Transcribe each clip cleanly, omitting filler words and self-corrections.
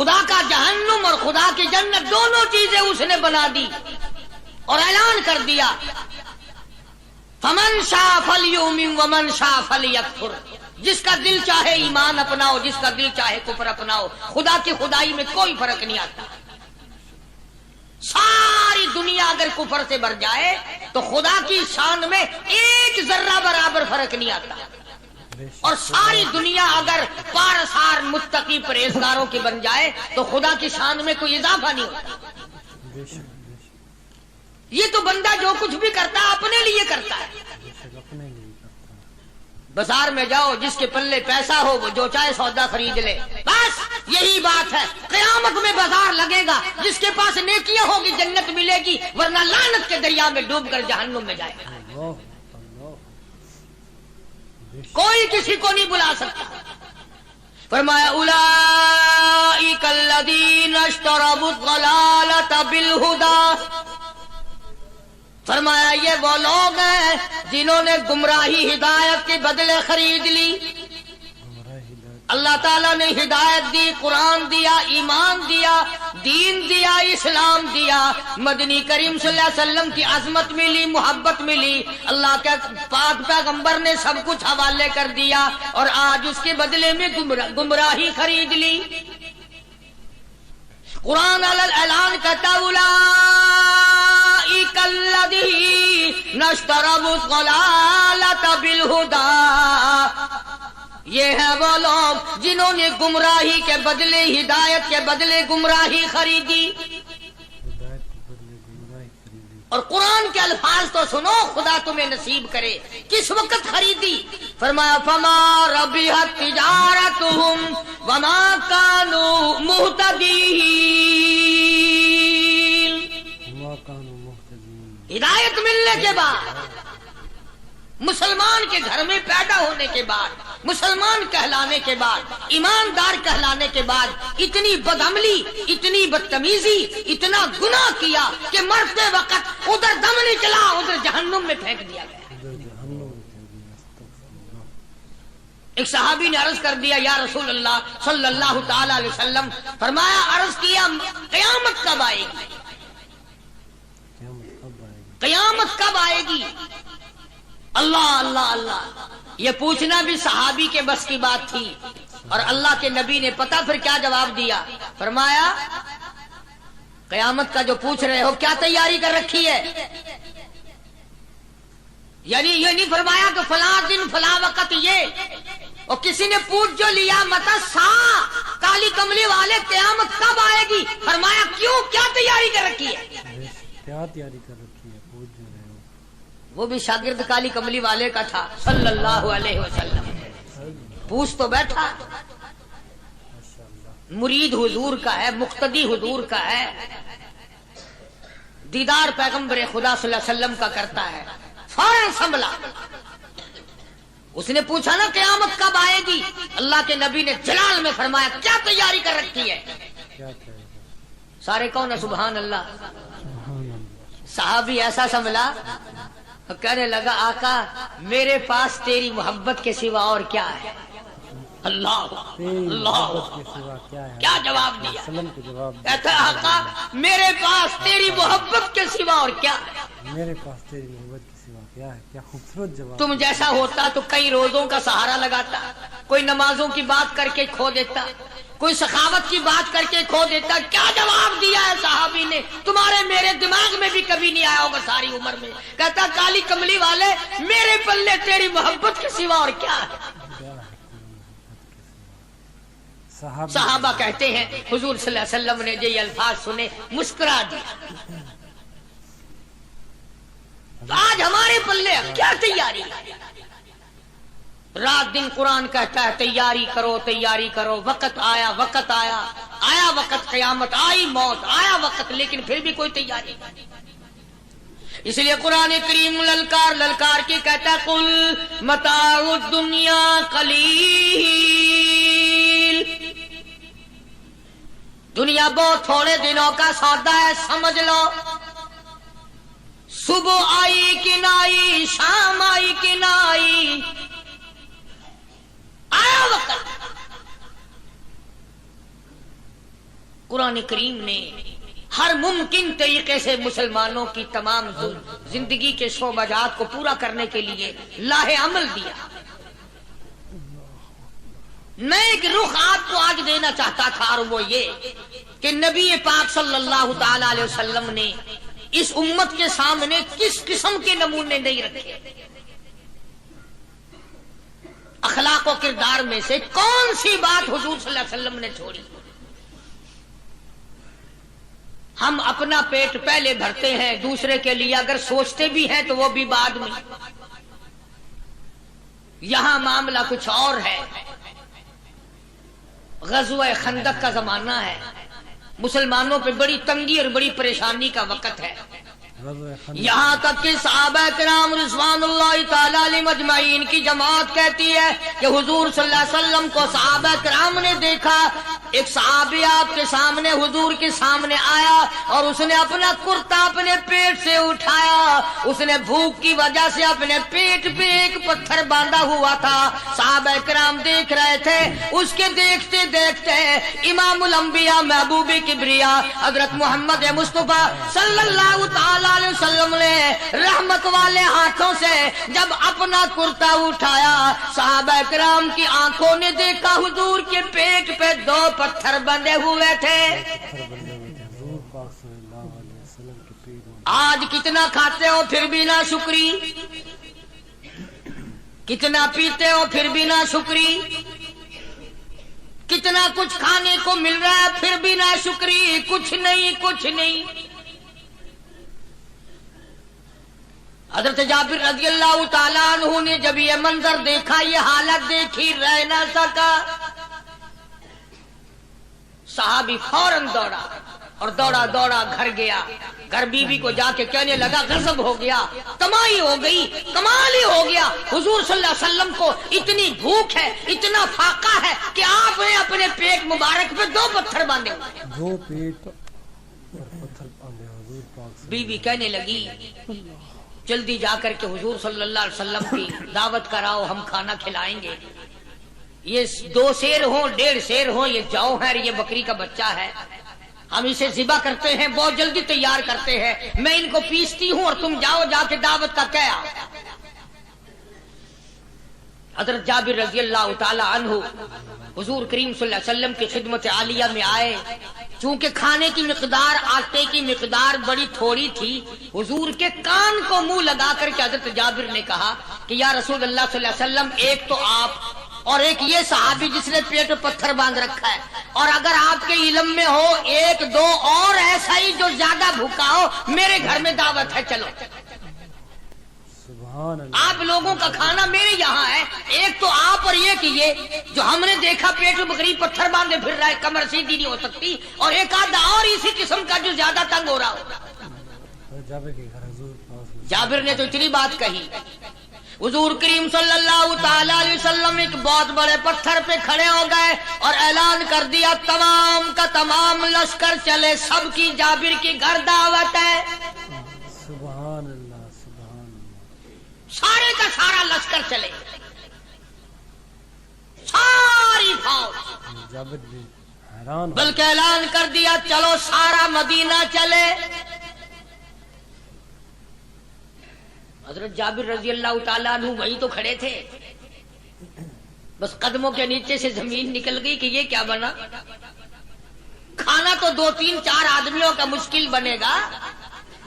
خدا کا جہنم اور خدا کی جنت دونوں چیزیں اس نے بنا دی اور اعلان کر دیا فمن شاء فلیؤمن ومن شاء فلیکفر، جس کا دل چاہے ایمان اپناؤ، جس کا دل چاہے کفر اپناؤ، خدا کی خدائی میں کوئی فرق نہیں آتا۔ ساری دنیا اگر کفر سے بھر جائے تو خدا کی شان میں ایک ذرہ برابر فرق نہیں آتا، اور ساری دنیا اگر پارسار متقی پرہیزگاروں کی بن جائے تو خدا کی شان میں کوئی اضافہ نہیں ہوتا۔ یہ تو بندہ جو کچھ بھی کرتا ہے اپنے لیے کرتا ہے۔ بازار میں جاؤ، جس کے پلے پیسہ ہو وہ جو چاہے سودا خرید لے، بس یہی بات ہے۔ قیامت میں بازار لگے گا، جس کے پاس نیکیاں ہوگی جنت ملے گی، ورنہ لعنت کے دریا میں ڈوب کر جہنم میں جائے گا۔ کوئی کسی کو نہیں بلا سکتا۔ فرمایا اولئک الذین اشتروا الضلالۃ بالہدی، فرمایا یہ وہ لوگ ہیں جنہوں نے گمراہی ہدایت کے بدلے خرید لی۔ اللہ تعالیٰ نے ہدایت دی، قرآن دیا، ایمان دیا، دین دیا، اسلام دیا، مدنی کریم صلی اللہ علیہ وسلم کی عظمت ملی، محبت ملی، اللہ کے پاک پیغمبر نے سب کچھ حوالے کر دیا، اور آج اس کے بدلے میں گمراہی خرید لی۔ قرآن اعلان کرتا اولئک الذین اشتروا الضلالۃ بالہدی، یہ ہے وہ لوگ جنہوں نے گمراہی کے بدلے ہدایت کے بدلے گمراہی خریدی۔ اور قرآن کے الفاظ تو سنو، خدا تمہیں نصیب کرے۔ کس وقت خریدی؟ فرمایا فما ربحت تجارتهم وما كانوا مهتدين، ہدایت ملنے کے بعد، مسلمان کے گھر میں پیدا ہونے کے بعد، مسلمان کہلانے کے بعد، ایماندار کہلانے کے بعد اتنی بدعملی، اتنی بدتمیزی، اتنا گناہ کیا کہ مرتے وقت ادھر دم نکلا، ادھر جہنم میں پھینک دیا گیا۔ ایک صحابی نے عرض کر دیا یا رسول اللہ صلی اللہ تعالی علیہ وسلم، فرمایا عرض کیا قیامت کب آئے گی؟ قیامت کب آئے گی؟ اللہ اللہ اللہ، یہ پوچھنا بھی صحابی کے بس کی بات تھی، اور اللہ کے نبی نے پتہ پھر کیا جواب دیا؟ فرمایا قیامت کا جو پوچھ رہے ہو کیا تیاری کر رکھی ہے؟ یعنی یہ نہیں فرمایا کہ فلاں دن فلاں وقت یہ، اور کسی نے پوچھ جو لیا متا سا کالی کملی والے قیامت کب آئے گی؟ فرمایا کیوں، کیا تیاری کر رکھی ہے؟ کیا تیاری کر رکھی ہے؟ پوچھ جو رہے ہو۔ وہ بھی شاگرد کالی کملی والے کا تھا صلی اللہ علیہ وسلم، پوچھ تو بیٹھا، مرید حضور کا ہے، مقتدی حضور کا ہے، دیدار پیغمبر خدا صلی اللہ علیہ وسلم کا کرتا ہے، فوراً سنبھلا۔ اس نے پوچھا نا قیامت کب آئے گی؟ اللہ کے نبی نے جلال میں فرمایا کیا تیاری کر رکھی ہے؟ سارے کون ہے سبحان اللہ؟ صحابی ایسا سنبھلا، کہنے لگا آقا میرے پاس تیری محبت کے سوا اور کیا ہے؟ اللہ اللہ، کیا جواب دیا؟ کہتا آقا میرے پاس تیری محبت کے سوا اور کیا ہے؟ میرے پاس تیری محبت کے سوا کیا ہے؟ کیا خوبصورت جواب۔ تم جیسا ہوتا تو کئی روزوں کا سہارا لگاتا، کوئی نمازوں کی بات کر کے کھو دیتا، کوئی سخاوت کی بات کر کے کھو دیتا۔ کیا جواب دیا ہے صحابی نے؟ تمہارے میرے دماغ میں بھی کبھی نہیں آیا ہوگا ساری عمر میں۔ کہتا کالی کملی والے میرے پلے تیری محبت کے سوا اور کیا ہے؟ صحابہ کہتے ہیں حضور صلی اللہ علیہ وسلم نے جو یہ الفاظ سنے مسکرا دیا۔ آج ہمارے پلے کیا تیاری ہے؟ رات دن قرآن کہتا ہے تیاری کرو تیاری کرو، وقت آیا وقت آیا، آیا وقت قیامت، آئی موت، آیا وقت، لیکن پھر بھی کوئی تیاری نہیں۔ اس لیے قرآن کریم للکار للکار کے کہتا ہے قل متاع الدنیا قلیل، دنیا بہت تھوڑے دنوں کا سودا ہے، سمجھ لو۔ صبح آئی کہ نہ آئی، شام آئی کہ نہ آئی، آیا وقت۔ قرآن کریم نے ہر ممکن طریقے سے مسلمانوں کی تمام زندگی کے شعبات کو پورا کرنے کے لیے لاہ عمل دیا. میں ایک رخ آپ کو آج دینا چاہتا تھا، اور وہ یہ کہ نبی پاک صلی اللہ تعالی علیہ وسلم نے اس امت کے سامنے کس قسم کے نمونے نہیں رکھے. اخلاق و کردار میں سے کون سی بات حضور صلی اللہ علیہ وسلم نے چھوڑی؟ ہم اپنا پیٹ پہلے بھرتے ہیں، دوسرے کے لیے اگر سوچتے بھی ہیں تو وہ بھی بعد میں. یہاں معاملہ کچھ اور ہے. غزوہ خندق کا زمانہ ہے، مسلمانوں پہ بڑی تنگی اور بڑی پریشانی کا وقت ہے. یہاں تک کہ صحابہ کرام رضوان اللہ تعالی علیہم اجمعین کی جماعت کہتی ہے کہ حضور صلی اللہ علیہ وسلم کو صحابہ کرام نے دیکھا. ایک صحابی آپ کے سامنے حضور کے سامنے آیا اور اس نے اپنا کرتا اپنے پیٹ سے اٹھایا. اس نے بھوک کی وجہ سے اپنے پیٹ پہ ایک پتھر باندھا ہوا تھا. صحابہ کرام دیکھ رہے تھے. اس کے دیکھتے دیکھتے امام الانبیاء محبوب کبریا حضرت محمد مصطفیٰ صلی اللہ تعالی علیہ وسلم نے رحمت والے ہاتھوں سے جب اپنا کرتا اٹھایا، صحابہ کرام کی آنکھوں نے دیکھا حضور کے پیٹ پہ 2 پتھر بندھے ہوئے تھے. آج کتنا کھاتے ہو پھر بھی نہ شکری، کتنا پیتے ہو پھر بھی نہ شکری، کتنا کچھ کھانے کو مل رہا ہے پھر بھی نہ شکری. کچھ نہیں کچھ نہیں. حضرت جابر رضی اللہ تعالیٰ عنہ نے جب یہ منظر دیکھا، یہ حالت دیکھی، رہ نہ سکا. صحابی فوراً دوڑا اور دوڑا دوڑا گھر گیا. گھر بیوی کو جا کے کہنے لگا غضب ہو گیا، کمائی ہو گئی، کمال ہی ہو گیا. حضور صلی اللہ علیہ وسلم کو اتنی بھوک ہے، اتنا فاقہ ہے کہ آپ نے اپنے پیٹ مبارک پہ 2 پتھر باندھے ہوئے. 2 پیٹ اور پتھر باندھے حضور پاک. بیوی کہنے لگی جلدی جا کر کے حضور صلی اللہ علیہ وسلم کی دعوت کراؤ، ہم کھانا کھلائیں گے. یہ 2 شیر ہوں 1.5 شیر ہوں، یہ جو ہے یہ بکری کا بچہ ہے، ہم اسے ذبح کرتے ہیں، بہت جلدی تیار کرتے ہیں، میں ان کو پیستی ہوں اور تم جاؤ جا کے دعوت کا کیا. حضرت جابر رضی اللہ تعالی عنہ حضور کریم صلی اللہ علیہ وسلم کی خدمت عالیہ میں آئے. چونکہ کھانے کی مقدار، آٹے کی مقدار بڑی تھوڑی تھی، حضور کے کان کو منہ لگا کر کے حضرت جابر نے کہا کہ یا رسول اللہ صلی اللہ علیہ وسلم، ایک تو آپ اور ایک یہ صحابی جس نے پیٹ پتھر باندھ رکھا ہے، اور اگر آپ کے علم میں ہو 1-2 اور ایسا ہی جو زیادہ بھوکا ہو، میرے گھر میں دعوت ہے، چلو. آپ لوگوں کا کھانا میرے یہاں ہے. ایک تو آپ اور یہ کہ یہ جو ہم نے دیکھا پیٹ میں بکری پتھر باندھے پھر رہا ہے، کمر سیدھی نہیں ہو سکتی، اور ایک آدھا اور اسی قسم کا جو زیادہ تنگ ہو رہا ہو. جابر نے تو اتنی بات کہی. حضور کریم صلی اللہ تعالی علیہ وسلم ایک بہت بڑے پتھر پہ کھڑے ہو گئے اور اعلان کر دیا تمام کا تمام لشکر چلے، سب کی جابر کی گھر دعوت ہے. سبحان اللہ سبحان اللہ. سارے کا سارا لشکر چلے، ساری فوج. جابر بھی حیران، بلکہ اعلان کر دیا چلو سارا مدینہ چلے. حضرت جابر رضی اللہ تعالیٰ عنہ وہی تو کھڑے تھے، بس قدموں کے نیچے سے زمین نکل گئی کہ یہ کیا بنا. کھانا تو 2-3-4 آدمیوں کا مشکل بنے گا،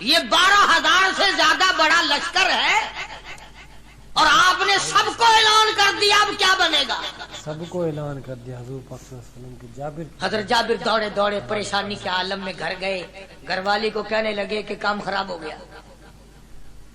یہ 12,000 سے زیادہ بڑا لشکر ہے، اور آپ نے سب کو اعلان کر دیا، اب کیا بنے گا. سب کو اعلان کر دیا حضور پاک صلی اللہ علیہ وسلم کی. جابر حضرت جابر دوڑے دوڑے پریشانی کے عالم میں گھر گئے. گھر والی کو کہنے لگے کہ کام خراب ہو گیا.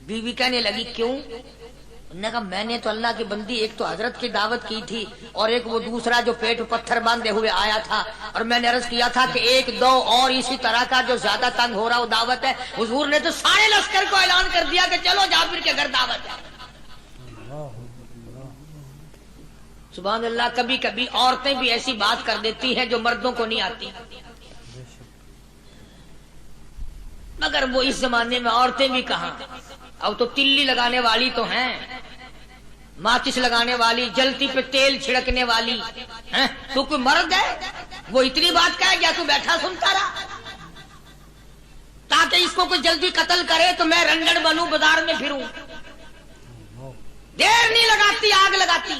بیوی کہنے لگی کیوں؟ انہوں نے کہا میں نے تو اللہ کی بندی ایک تو حضرت کی دعوت کی تھی، اور ایک وہ دوسرا جو پیٹ پتھر باندھے ہوئے آیا تھا، اور میں نے عرض کیا تھا کہ 1-2 اور اسی طرح کا جو زیادہ تنگ ہو رہا وہ دعوت ہے. حضور نے تو سارے لشکر کو اعلان کر دیا کہ چلو جابر کے گھر دعوت ہے. سبحان اللہ. کبھی کبھی عورتیں بھی ایسی بات کر دیتی ہیں جو مردوں کو نہیں آتی، مگر وہ اس زمانے میں عورتیں بھی کہاں. اب تو تلی لگانے والی تو ہیں، ماچس لگانے والی، جلتی پہ تیل چھڑکنے والی ہیں، تو کوئی مرد ہے؟ وہ اتنی بات کہہ گیا تو بیٹھا سنتا رہا تاکہ اس کو کوئی جلدی قتل کرے تو میں رنڈڑ بنوں بازار میں پھروں. دیر نہیں لگاتی آگ لگاتی.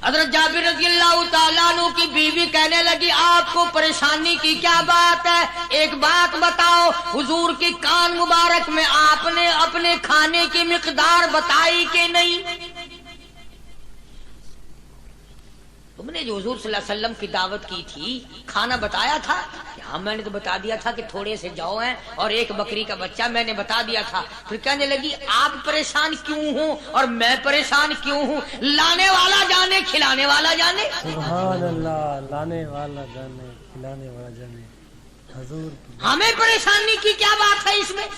حضرت جابر رضی اللہ تعالیٰ عنہ کی بیوی کہنے لگی آپ کو پریشانی کی کیا بات ہے؟ ایک بات بتاؤ، حضور کی کان مبارک میں آپ نے اپنے کھانے کی مقدار بتائی کہ نہیں؟ تم نے جو حضور صلی اللہ علیہ وسلم کی دعوت کی تھی کھانا بتایا تھا؟ ہاں میں نے تو بتا دیا تھا کہ تھوڑے سے جو ہیں اور ایک بکری کا بچہ، میں نے بتا دیا تھا. پھر کہنے لگی آپ پریشان کیوں ہوں اور میں پریشان کیوں ہوں؟ لانے والا جانے کھلانے والا جانے. سبحان اللہ، لانے والا جانے کھلانے والا جانے. حضور ہمیں پریشانی کی کیا بات ہے اس میں؟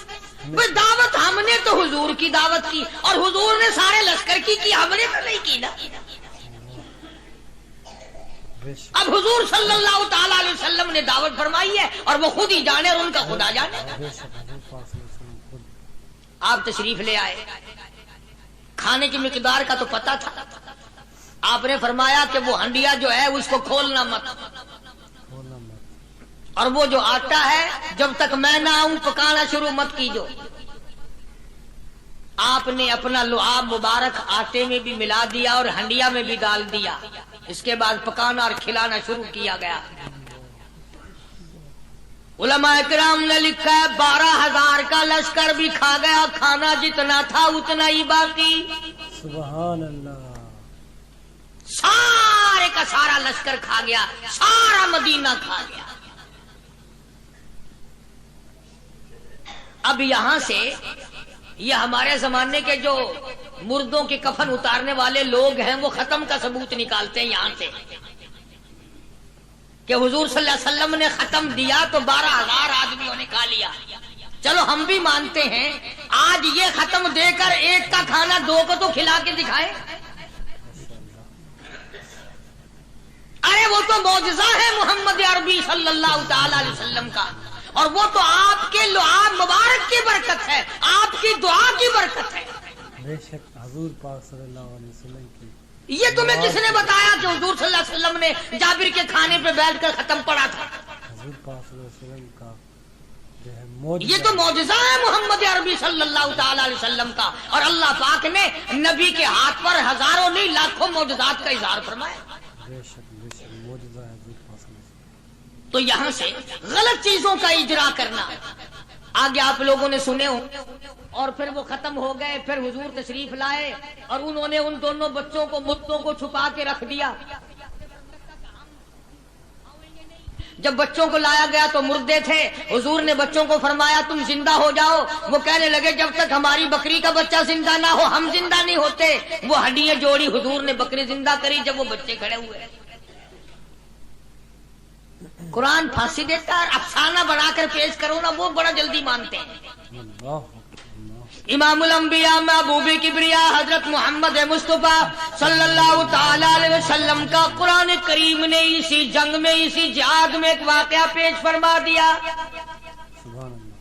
بس دعوت ہم نے تو حضور کی دعوت کی اور حضور نے سارے لشکر کی ہم نے تو نہیں کی نا. اب حضور صلی اللہ تعالیٰ علیہ وسلم نے دعوت فرمائی ہے اور وہ خود ہی جانے اور ان کا خدا جانے. آپ تشریف لے آئے، کھانے کی مقدار کا تو پتا تھا. آپ نے فرمایا کہ وہ ہنڈیا جو ہے اس کو کھولنا مت، اور وہ جو آٹا ہے جب تک میں نہ آؤں پکانا شروع مت کیجو. آپ نے اپنا لعاب مبارک آٹے میں بھی ملا دیا اور ہنڈیا میں بھی ڈال دیا. اس کے بعد پکانا اور کھلانا شروع کیا گیا. علماء کرام نے لکھا ہے 12,000 کا لشکر بھی کھا گیا، کھانا جتنا تھا اتنا ہی باقی. سبحان اللہ. سارے کا سارا لشکر کھا گیا، سارا مدینہ کھا گیا. اب یہاں سے یہ ہمارے زمانے کے جو مردوں کے کفن اتارنے والے لوگ ہیں وہ ختم کا ثبوت نکالتے ہیں یہاں سے کہ حضور صلی اللہ علیہ وسلم نے ختم دیا تو 12,000 آدمیوں نے کھا لیا. چلو ہم بھی مانتے ہیں آج یہ ختم دے کر ایک کا کھانا 2 کو تو کھلا کے دکھائیں. ارے وہ تو معجزہ ہے محمد عربی صلی اللہ تعالی علیہ وسلم کا، اور وہ تو آپ کے لعاب مبارک کی برکت ہے، آپ کی دعا کی برکت ہے. بے شک حضور پاک صلی اللہ علیہ وسلم کی. یہ تمہیں کس نے بتایا کہ حضور صلی اللہ علیہ وسلم نے جابر کے کھانے پہ بیٹھ کر ختم پڑا تھا؟ حضور پاک صلی اللہ علیہ وسلم کا جو ہے معجزہ. یہ تو معجزہ ہے محمد عربی صلی اللہ تعالی علیہ وسلم کا، اور اللہ پاک نے نبی کے ہاتھ پر ہزاروں نہیں لاکھوں معجزات کا اظہار فرمایا. بے شک معجزہ ہے حضور پاک صلی اللہ علیہ وسلم. تو یہاں سے غلط چیزوں کا اجرا کرنا آگے آپ لوگوں نے سنے ہوں. اور پھر وہ ختم ہو گئے، پھر حضور تشریف لائے اور انہوں نے ان دونوں بچوں کو مردوں کو چھپا کے رکھ دیا. جب بچوں کو لایا گیا تو مردے تھے. حضور نے بچوں کو فرمایا تم زندہ ہو جاؤ. وہ کہنے لگے جب تک ہماری بکری کا بچہ زندہ نہ ہو ہم زندہ نہیں ہوتے. وہ ہڈیاں جوڑی، حضور نے بکری زندہ کری جب وہ بچے کھڑے ہوئے. قرآن پھانسی دیتا ہے، افسانہ بنا کر پیش کرو نا وہ بڑا جلدی مانتے ہیں. امام الانبیاء محبوب کبریاء حضرت محمد مصطفیٰ صلی اللہ تعالی علیہ وسلم کا قرآن کریم نے اسی جنگ میں اسی جہاد میں ایک واقعہ پیش فرما دیا. سبحان اللہ.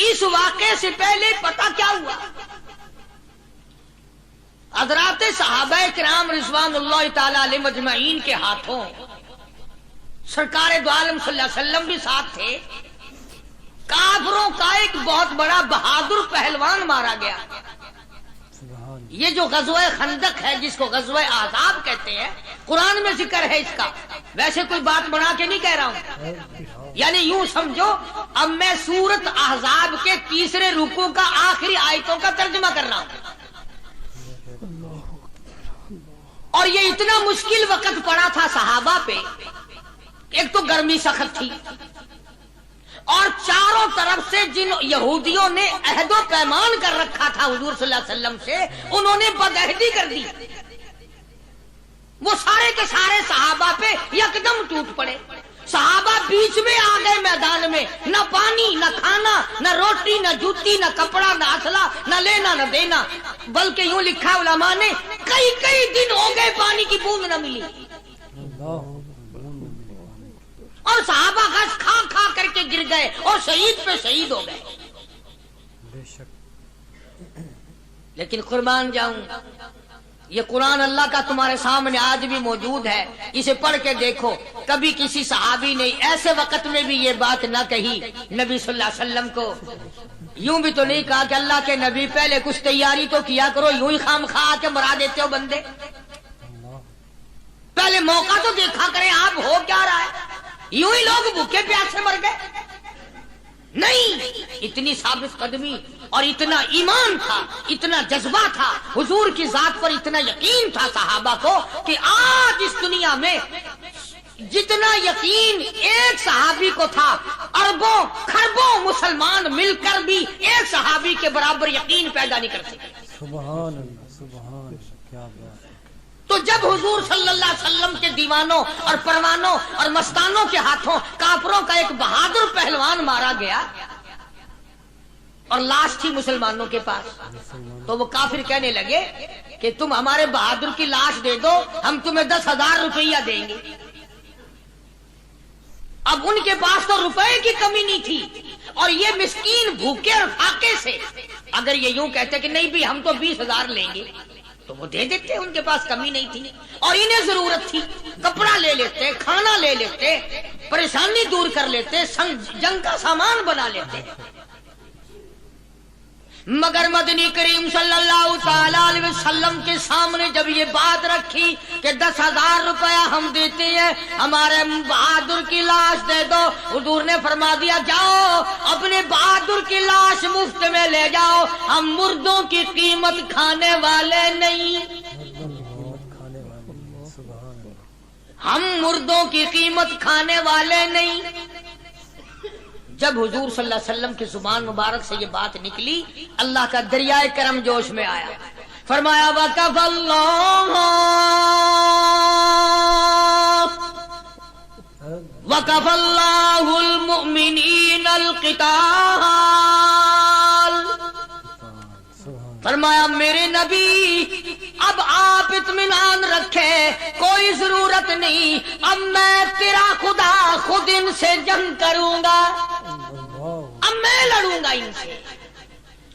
اس واقعے سے پہلے پتہ کیا ہوا؟ حضرات صحابہ کرام رضوان اللہ تعالی علیہ مجمعین کے ہاتھوں سرکار دو عالم صلی اللہ علیہ وسلم بھی ساتھ تھے. کافروں کا ایک بہت بڑا بہادر پہلوان مارا گیا. یہ جو غزوہ خندق ہے جس کو غزوہ احزاب کہتے ہیں، قرآن میں ذکر ہے اس کا. ویسے کوئی بات بنا کے نہیں کہہ رہا ہوں، یعنی یوں سمجھو اب میں سورت احزاب کے 3 رکوع کا آخری آیتوں کا ترجمہ کر رہا ہوں. اور یہ اتنا مشکل وقت پڑا تھا صحابہ پہ. ایک تو گرمی سخت تھی اور چاروں طرف سے جن یہودیوں نے عہد و پیمان کر رکھا تھا حضور صلی اللہ علیہ وسلم سے، انہوں نے بدعہدی کر دی. وہ سارے کے سارے صحابہ پہ یکدم ٹوٹ پڑے. صحابہ بیچ میں آ گئے میدان میں، نہ پانی نہ کھانا نہ روٹی نہ جوتی نہ کپڑا نہ اسلحہ نہ لینا نہ دینا. بلکہ یوں لکھا علماء نے کئی دن ہو گئے پانی کی بوند نہ ملی. اور صحابہ گھاس کھا کھا کر کے گر گئے اور شہید پہ شہید ہو گئے. بے شک. لیکن قربان جاؤں یہ قرآن اللہ کا تمہارے سامنے آج بھی موجود ہے، اسے پڑھ کے دیکھو۔ کبھی کسی صحابی نے ایسے وقت میں بھی یہ بات نہ کہی نبی صلی اللہ علیہ وسلم کو، یوں بھی تو نہیں کہا کہ اللہ کے نبی پہلے کچھ تیاری تو کیا کرو، یوں ہی خام خواہ کے مرا دیتے ہو بندے، پہلے موقع تو دیکھا کریں آپ ہو کیا رہا ہے، یوں ہی لوگ بھوکے پیاسے مر گئے۔ نہیں، اتنی ثابت قدمی اور اتنا ایمان تھا، اتنا جذبہ تھا، حضور کی ذات پر اتنا یقین تھا صحابہ کو کہ آج اس دنیا میں جتنا یقین ایک صحابی کو تھا، اربوں خربوں مسلمان مل کر بھی ایک صحابی کے برابر یقین پیدا نہیں کر سکے۔ سبحان اللہ، سبحان اللہ، کیا بات ہے۔ تو جب حضور صلی اللہ علیہ وسلم کے دیوانوں اور پروانوں اور مستانوں کے ہاتھوں کافروں کا ایک بہادر پہلوان مارا گیا اور لاش تھی مسلمانوں کے پاس، تو وہ کافر کہنے لگے کہ تم ہمارے بہادر کی لاش دے دو، ہم تمہیں 10,000 روپیہ دیں گے۔ اب ان کے پاس تو روپے کی کمی نہیں تھی، اور یہ مسکین بھوکے اور فاقے سے اگر یہ یوں کہتے کہ نہیں بھی ہم تو 20,000 لیں گے تو وہ دے دیتے، ان کے پاس کمی نہیں تھی، اور انہیں ضرورت تھی، کپڑا لے لیتے، کھانا لے لیتے، پریشانی دور کر لیتے، جنگ کا سامان بنا لیتے۔ مگر مدنی کریم صلی اللہ تعالی علیہ وسلم کے سامنے جب یہ بات رکھی کہ 10,000 روپیہ ہم دیتے ہیں، ہمارے بہادر کی لاش دے دو، حضور نے فرما دیا جاؤ اپنے بہادر کی لاش مفت میں لے جاؤ، ہم مردوں کی قیمت کھانے والے نہیں، ہم مردوں کی قیمت کھانے والے نہیں۔ جب حضور صلی اللہ علیہ وسلم کی زبان مبارک سے یہ بات نکلی، اللہ کا دریائے کرم جوش میں آیا، فرمایا وَكَفَى اللَّهُ الْمُؤْمِنِينَ الْقِتَالَ، فرمایا میرے نبی اب آپ اطمینان رکھے، کوئی ضرورت نہیں، اب میں تیرا خدا خود ان سے جنگ کروں گا، اب میں لڑوں گا ان سے۔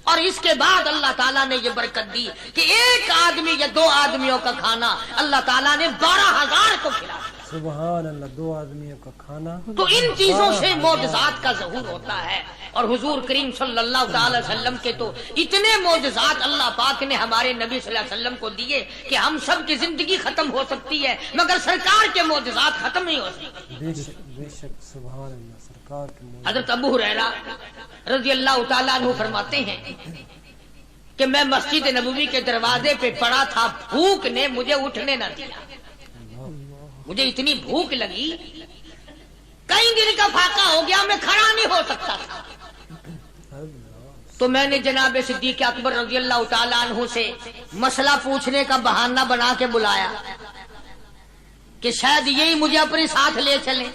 اور اس کے بعد اللہ تعالیٰ نے یہ برکت دی کہ ایک آدمی یا 2 آدمیوں کا کھانا اللہ تعالیٰ نے 12,000 کو کھلایا۔ سبحان اللہ، 2 آدمیوں کا کھانا۔ تو ان چیزوں سے معجزات کا ظہور ہوتا ہے، اور حضور کریم صلی اللہ تعالی وسلم کے تو اتنے معجزات اللہ پاک نے ہمارے نبی صلی اللہ علیہ وسلم کو دیے کہ ہم سب کی زندگی ختم ہو سکتی ہے مگر سرکار کے معجزات ختم نہیں ہو سکتی۔ بے شک، سبحان اللہ، سرکار کے معجزات۔ حضرت ابو ہریرہ رضی اللہ تعالیٰ عنہ فرماتے ہیں کہ میں مسجد نبوی کے دروازے پہ پڑا تھا، بھوک نے مجھے اٹھنے نہ دیا، مجھے اتنی بھوک لگی، کئی دن کا فاقہ ہو گیا، میں کھڑا نہیں ہو سکتا تھا۔ تو میں نے جناب صدیق اکبر رضی اللہ تعالیٰ عنہ سے مسئلہ پوچھنے کا بہانہ بنا کے بلایا کہ شاید یہی مجھے اپنے ساتھ لے چلیں،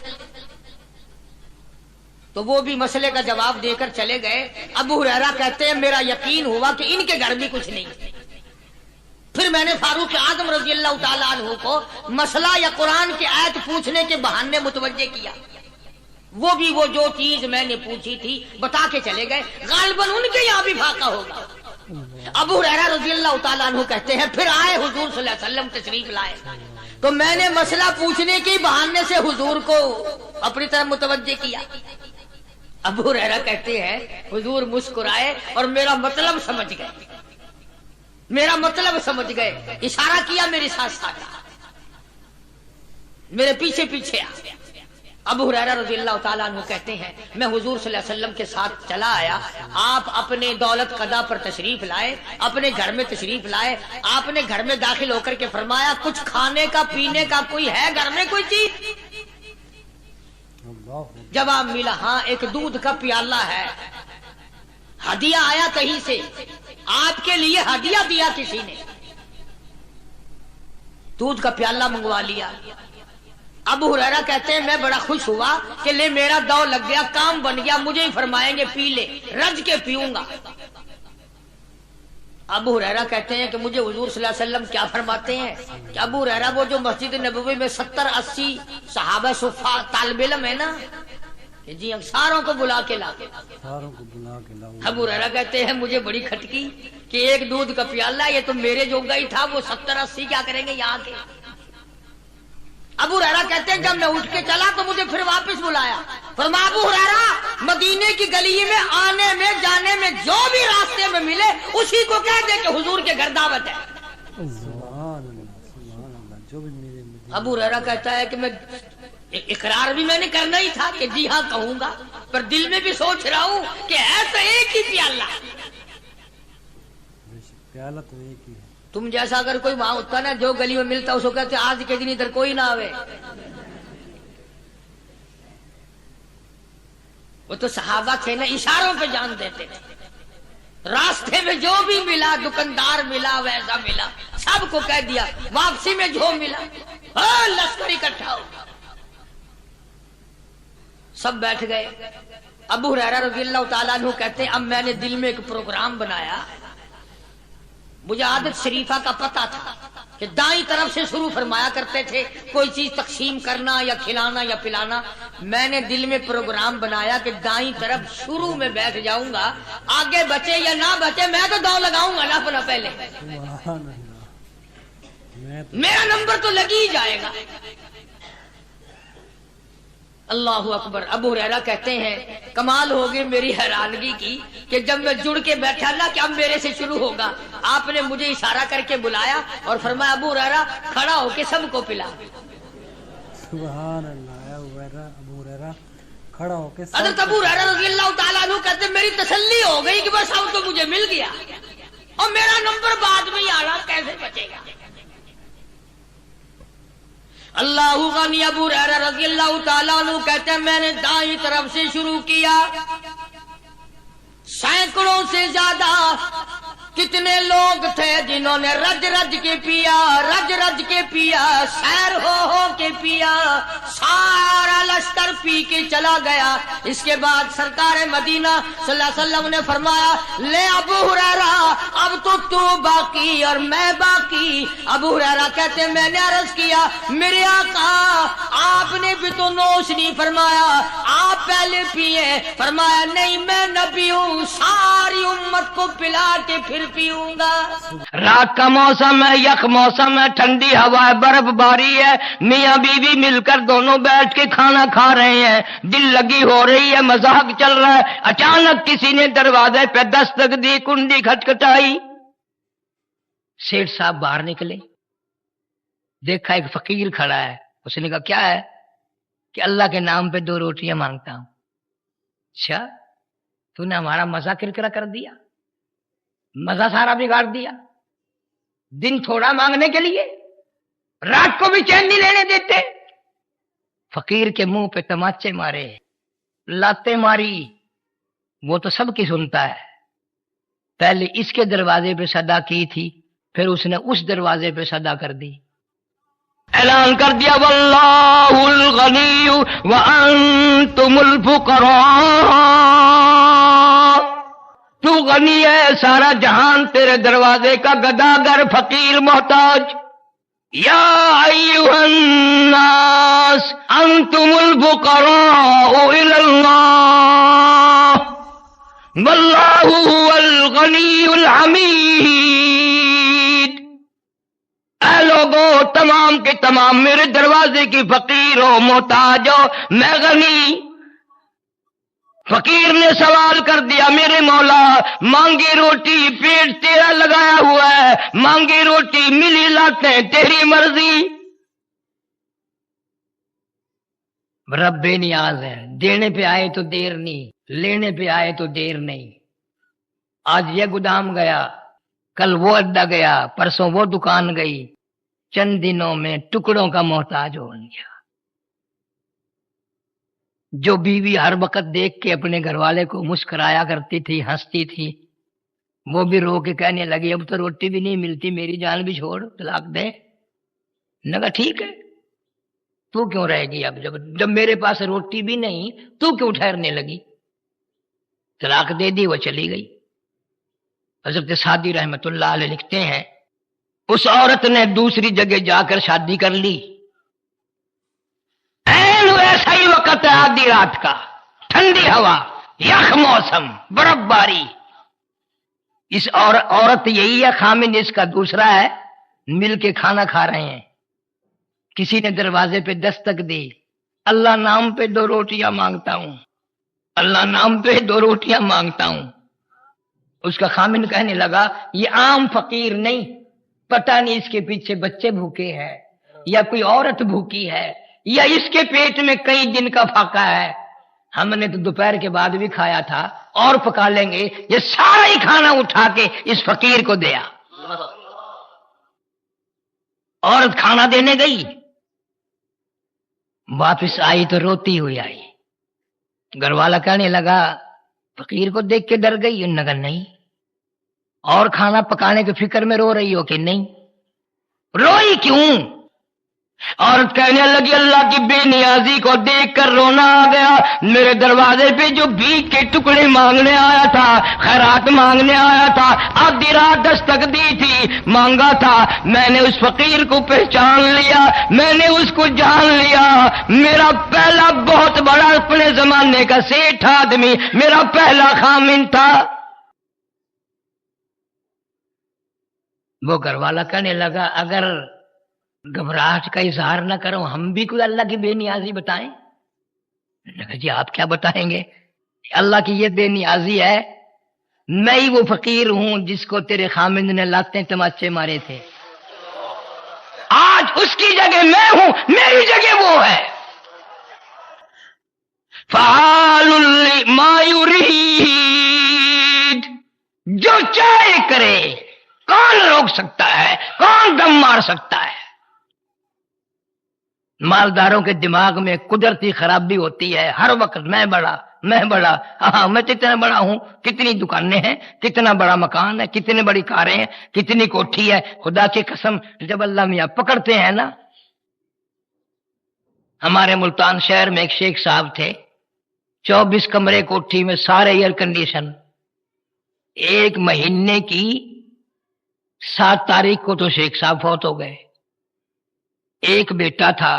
تو وہ بھی مسئلے کا جواب دے کر چلے گئے۔ ابو ہریرہ کہتے ہیں میرا یقین ہوا کہ ان کے گھر بھی کچھ نہیں۔ پھر میں نے فاروق اعظم رضی اللہ تعالیٰ عنہ کو مسئلہ یا قرآن کی آیت پوچھنے کے بہانے متوجہ کیا، وہ بھی وہ جو چیز میں نے پوچھی تھی بتا کے چلے گئے، غالباً ان کے یہاں بھی فاقہ ہوگا۔ ابو ہریرہ رضی اللہ تعالیٰ عنہ کہتے ہیں پھر آئے حضور صلی اللہ علیہ وسلم تشریف لائے، تو میں نے مسئلہ پوچھنے کے بہانے سے حضور کو اپنی طرف متوجہ کیا۔ ابو ہریرہ کہتے ہیں حضور مسکرائے اور میرا مطلب سمجھ گئے، میرا مطلب سمجھ گئے، اشارہ کیا میرے ساتھ ساتھ، میرے پیچھے پیچھے آ۔ ابو ہریرہ رضی اللہ تعالیٰ عنہ کہتے ہیں میں حضور صلی اللہ علیہ وسلم کے ساتھ چلا آیا، آپ اپنے دولت قضا پر تشریف لائے، اپنے گھر میں تشریف لائے، آپ نے گھر میں داخل ہو کر کے فرمایا کچھ کھانے کا پینے کا کوئی ہے گھر میں کوئی چیز؟ جواب ملا ہاں ایک دودھ کا پیالہ ہے، ہدیہ آیا کہیں سے، آپ کے لیے ہدیہ دیا کسی نے، دودھ کا پیالہ منگوا لیا۔ ابو ہریرہ کہتے ہیں میں بڑا خوش ہوا کہ لے میرا دو لگ گیا، کام بن گیا، مجھے ہی فرمائیں گے پی لے، رج کے پیوں گا۔ ابو ہریرہ کہتے ہیں کہ مجھے حضور صلی اللہ علیہ وسلم کیا فرماتے ہیں کہ ابو ہریرہ وہ جو مسجد نبوی میں 70-80 صحابہ صفا طالب علم ہے نا، جی ساروں کو بلا کے لا. ساروں کو بلا کے لاؤ. ابو ہریرہ کہتے ہیں مجھے بڑی کھٹکی کہ ایک دودھ کا پیالہ یہ تو میرے جوگا ہی تھا، وہ 70-80 کیا کریں گے یہاں کے. ابو ہریرہ کہتے ہیں جب میں اٹھ کے چلا تو مجھے پھر واپس بلایا. فرمایا ابو ہریرہ مدینے کی گلی میں آنے میں جانے میں جو بھی راستے میں ملے اسی کو کہہ دے کہ حضور کے گھر دعوت ہے. سبحان اللہ جو بھی میرے ابو ہریرہ کہتا ہے کہ میں اقرار بھی میں نے کرنا ہی تھا کہ جی ہاں کہوں گا، پر دل میں بھی سوچ رہا ہوں کہ ہے تو ایک ہی پیالہ. پیالہ تو ایک ہی ہے. تم جیسا اگر کوئی وہاں ہوتا نا جو گلی میں ملتا اس کو کہتے آج کے دن ادھر کوئی نہ آوے. وہ تو صحابہ تھے نا، اشاروں پہ جان دیتے تھے. راستے میں جو بھی ملا، دکاندار ملا ویسا ملا، سب کو کہہ دیا. واپسی میں جو ملا لشکر اکٹھا ہو. سب بیٹھ گئے. ابو ہریرہ رضی اللہ تعالیٰ عنہ کہتے ہیں اب میں نے دل میں ایک پروگرام بنایا. مجھے عادت شریفہ کا پتہ تھا کہ دائیں طرف سے شروع فرمایا کرتے تھے کوئی چیز تقسیم کرنا یا کھلانا یا پلانا. میں نے دل میں پروگرام بنایا کہ دائیں طرف شروع میں بیٹھ جاؤں گا، آگے بچے یا نہ بچے میں تو داؤں لگاؤں گا نا اپنا پہلے. سبحان اللہ. میرا نمبر تو لگ ہی جائے گا. اللہ اکبر. ابو ہریرہ کہتے ہیں کمال ہوگی میری حیرانگی کی کہ جب میں جڑ کے بیٹھا نا کہ اب میرے سے شروع ہوگا، آپ نے مجھے اشارہ کر کے بلایا اور فرمایا ابو ہریرہ کھڑا ہو کے سب کو پلا. سبحان اللہ. ابو ہریرہ کھڑا ہو کے حضرت ابو ہریرہ رضی اللہ تعالیٰ عنہ کہتے ہیں میری تسلی ہو گئی کہ بس اب تو مجھے مل گیا اور میرا نمبر بعد میں ہی آنا، کیسے بچے گا. اللہ غنی. ابو ہریرہ رضی اللہ تعالیٰ عنہ کہتے ہیں میں نے دائیں طرف سے شروع کیا، سینکڑوں سے زیادہ کتنے لوگ تھے جنہوں نے رج رج کے پیا، رج رج کے پیا، سیر ہو کے پیا. سارا لشکر پی کے چلا گیا. اس کے بعد سرکار مدینہ صلی اللہ علیہ وسلم نے فرمایا لے ابو ہریرہ اب تو باقی اور میں باقی. ابو ہریرہ کہتے ہیں میں نے عرض کیا میرے آقا آپ نے بھی تو نوش نہیں فرمایا، آپ پہلے پیے. فرمایا نہیں میں نبی ہوں، ساری امت کو پلا کے پھر پیوں گا. رات کا موسم ہے، یخ موسم ہے، ٹھنڈی ہوا ہے، برف باری ہے، میاں بیوی مل کر دونوں بیٹھ کے کھانا کھا رہے ہیں، دل لگی ہو رہی ہے، مذاق چل رہا ہے. اچانک کسی نے دروازے پہ دستک دی، کنڈی کھٹکھٹائی. سیٹھ صاحب باہر نکلے، دیکھا ایک فقیر کھڑا ہے. اس نے کہا کیا ہے؟ کہ اللہ کے نام پہ 2 روٹیاں مانگتا ہوں. اچھا تو نے ہمارا مزہ کرکرا کر دیا، مزہ سارا بگاڑ دیا. دن تھوڑا مانگنے کے لیے رات کو بھی چین نہیں لینے دیتے. فقیر کے منہ پہ تماچے مارے، لاتے ماری. وہ تو سب کی سنتا ہے. پہلے اس کے دروازے پہ صدا کی تھی، پھر اس نے اس دروازے پہ صدا کر دی. اعلان کر دیا واللہ الغنی وانتم الفقراء. تو غنی ہے، سارا جہان تیرے دروازے کا گداگر، فقیر محتاج. یا ایھا الناس انتم الفقراء الی اللہ واللہ هو الغنی الحمید. اے لوگو تمام کے تمام میرے دروازے کی فقیر ہو، محتاج ہو، میں غنی. فقیر نے سوال کر دیا میرے مولا مانگی روٹی پیٹ تیرا لگایا ہوا ہے، مانگی روٹی ملی لاتے تیری مرضی. رب بے نیاز ہے، دینے پہ آئے تو دیر نہیں، لینے پہ آئے تو دیر نہیں. آج یہ گودام گیا، کل وہ اڈا گیا، پرسوں وہ دکان گئی، چند دنوں میں ٹکڑوں کا محتاج ہو گیا. جو بیوی ہر وقت دیکھ کے اپنے گھر والے کو مسکرایا کرتی تھی، ہنستی تھی، وہ بھی رو کے کہنے لگی اب تو روٹی بھی نہیں ملتی، میری جان بھی چھوڑ، طلاق دے. نے کہا ٹھیک ہے، تو کیوں رہے گی؟ اب جب میرے پاس روٹی بھی نہیں تو کیوں ٹھہرنے لگی؟ طلاق دے دی، وہ چلی گئی. حضرت سعدی رحمت اللہ علیہ لکھتے ہیں اس عورت نے دوسری جگہ جا کر شادی کر لی. ایسا ہی وقت ہے آدھی رات کا، ٹھنڈی ہوا، یخ موسم، برف باری. اس عورت یہی ہے خامن، اس کا دوسرا ہے، مل کے کھانا کھا رہے ہیں. کسی نے دروازے پہ دستک دی، اللہ نام پہ 2 روٹیاں مانگتا ہوں، اللہ نام پہ 2 روٹیاں مانگتا ہوں. اس کا خامن کہنے لگا یہ عام فقیر نہیں، پتہ نہیں اس کے پیچھے بچے بھوکے ہیں یا کوئی عورت بھوکی ہے یا اس کے پیٹ میں کئی دن کا فاقہ ہے. ہم نے تو دوپہر کے بعد بھی کھایا تھا اور پکا لیں گے. یہ سارا ہی کھانا اٹھا کے اس فقیر کو دیا. عورت کھانا دینے گئی، واپس آئی تو روتی ہوئی آئی. گھر والا کہنے لگا فقیر کو دیکھ کے ڈر گئی؟ انہوں نے کہا نہیں. اور کھانا پکانے کی فکر میں رو رہی ہو کہ نہیں؟ روئی کیوں؟ عورت کہنے لگی اللہ کی بے نیازی کو دیکھ کر رونا آ گیا. میرے دروازے پہ جو بھیک کے ٹکڑے مانگنے آیا تھا، خیرات مانگنے آیا تھا، آدھی رات دستک دی تھی، مانگا تھا، میں نے اس فقیر کو پہچان لیا، میں نے اس کو جان لیا. میرا پہلا بہت بڑا اپنے زمانے کا سیٹھ آدمی میرا پہلا خامن تھا. وہ گھر والا کہنے لگا اگر گھبراہٹ کا اظہار نہ کرو، ہم بھی کوئی اللہ کی بے نیازی بتائیں؟ جی آپ کیا بتائیں گے؟ اللہ کی یہ بے نیازی ہے، میں ہی وہ فقیر ہوں جس کو تیرے خامند نے لاتے تماچے مارے تھے. آج اس کی جگہ میں ہوں، میری جگہ وہ ہے. فعال لما یرید، جو چاہے کرے، کون روک سکتا ہے؟ کون دم مار سکتا ہے؟ مالداروں کے دماغ میں قدرتی خرابی ہوتی ہے، ہر وقت میں بڑا، میں بڑا، ہاں میں کتنا بڑا ہوں، کتنی دکانیں ہیں، کتنا بڑا مکان ہے، کتنی بڑی کاریں ہیں، کتنی کوٹھی ہے. خدا کی قسم جب اللہ میاں پکڑتے ہیں نا. ہمارے ملتان شہر میں ایک شیخ صاحب تھے، 24 کمرے کوٹھی میں سارے ایئر کنڈیشن. 1 مہینے کی 7 تاریخ کو تو شیخ صاحب فوت ہو گئے. ایک بیٹا تھا،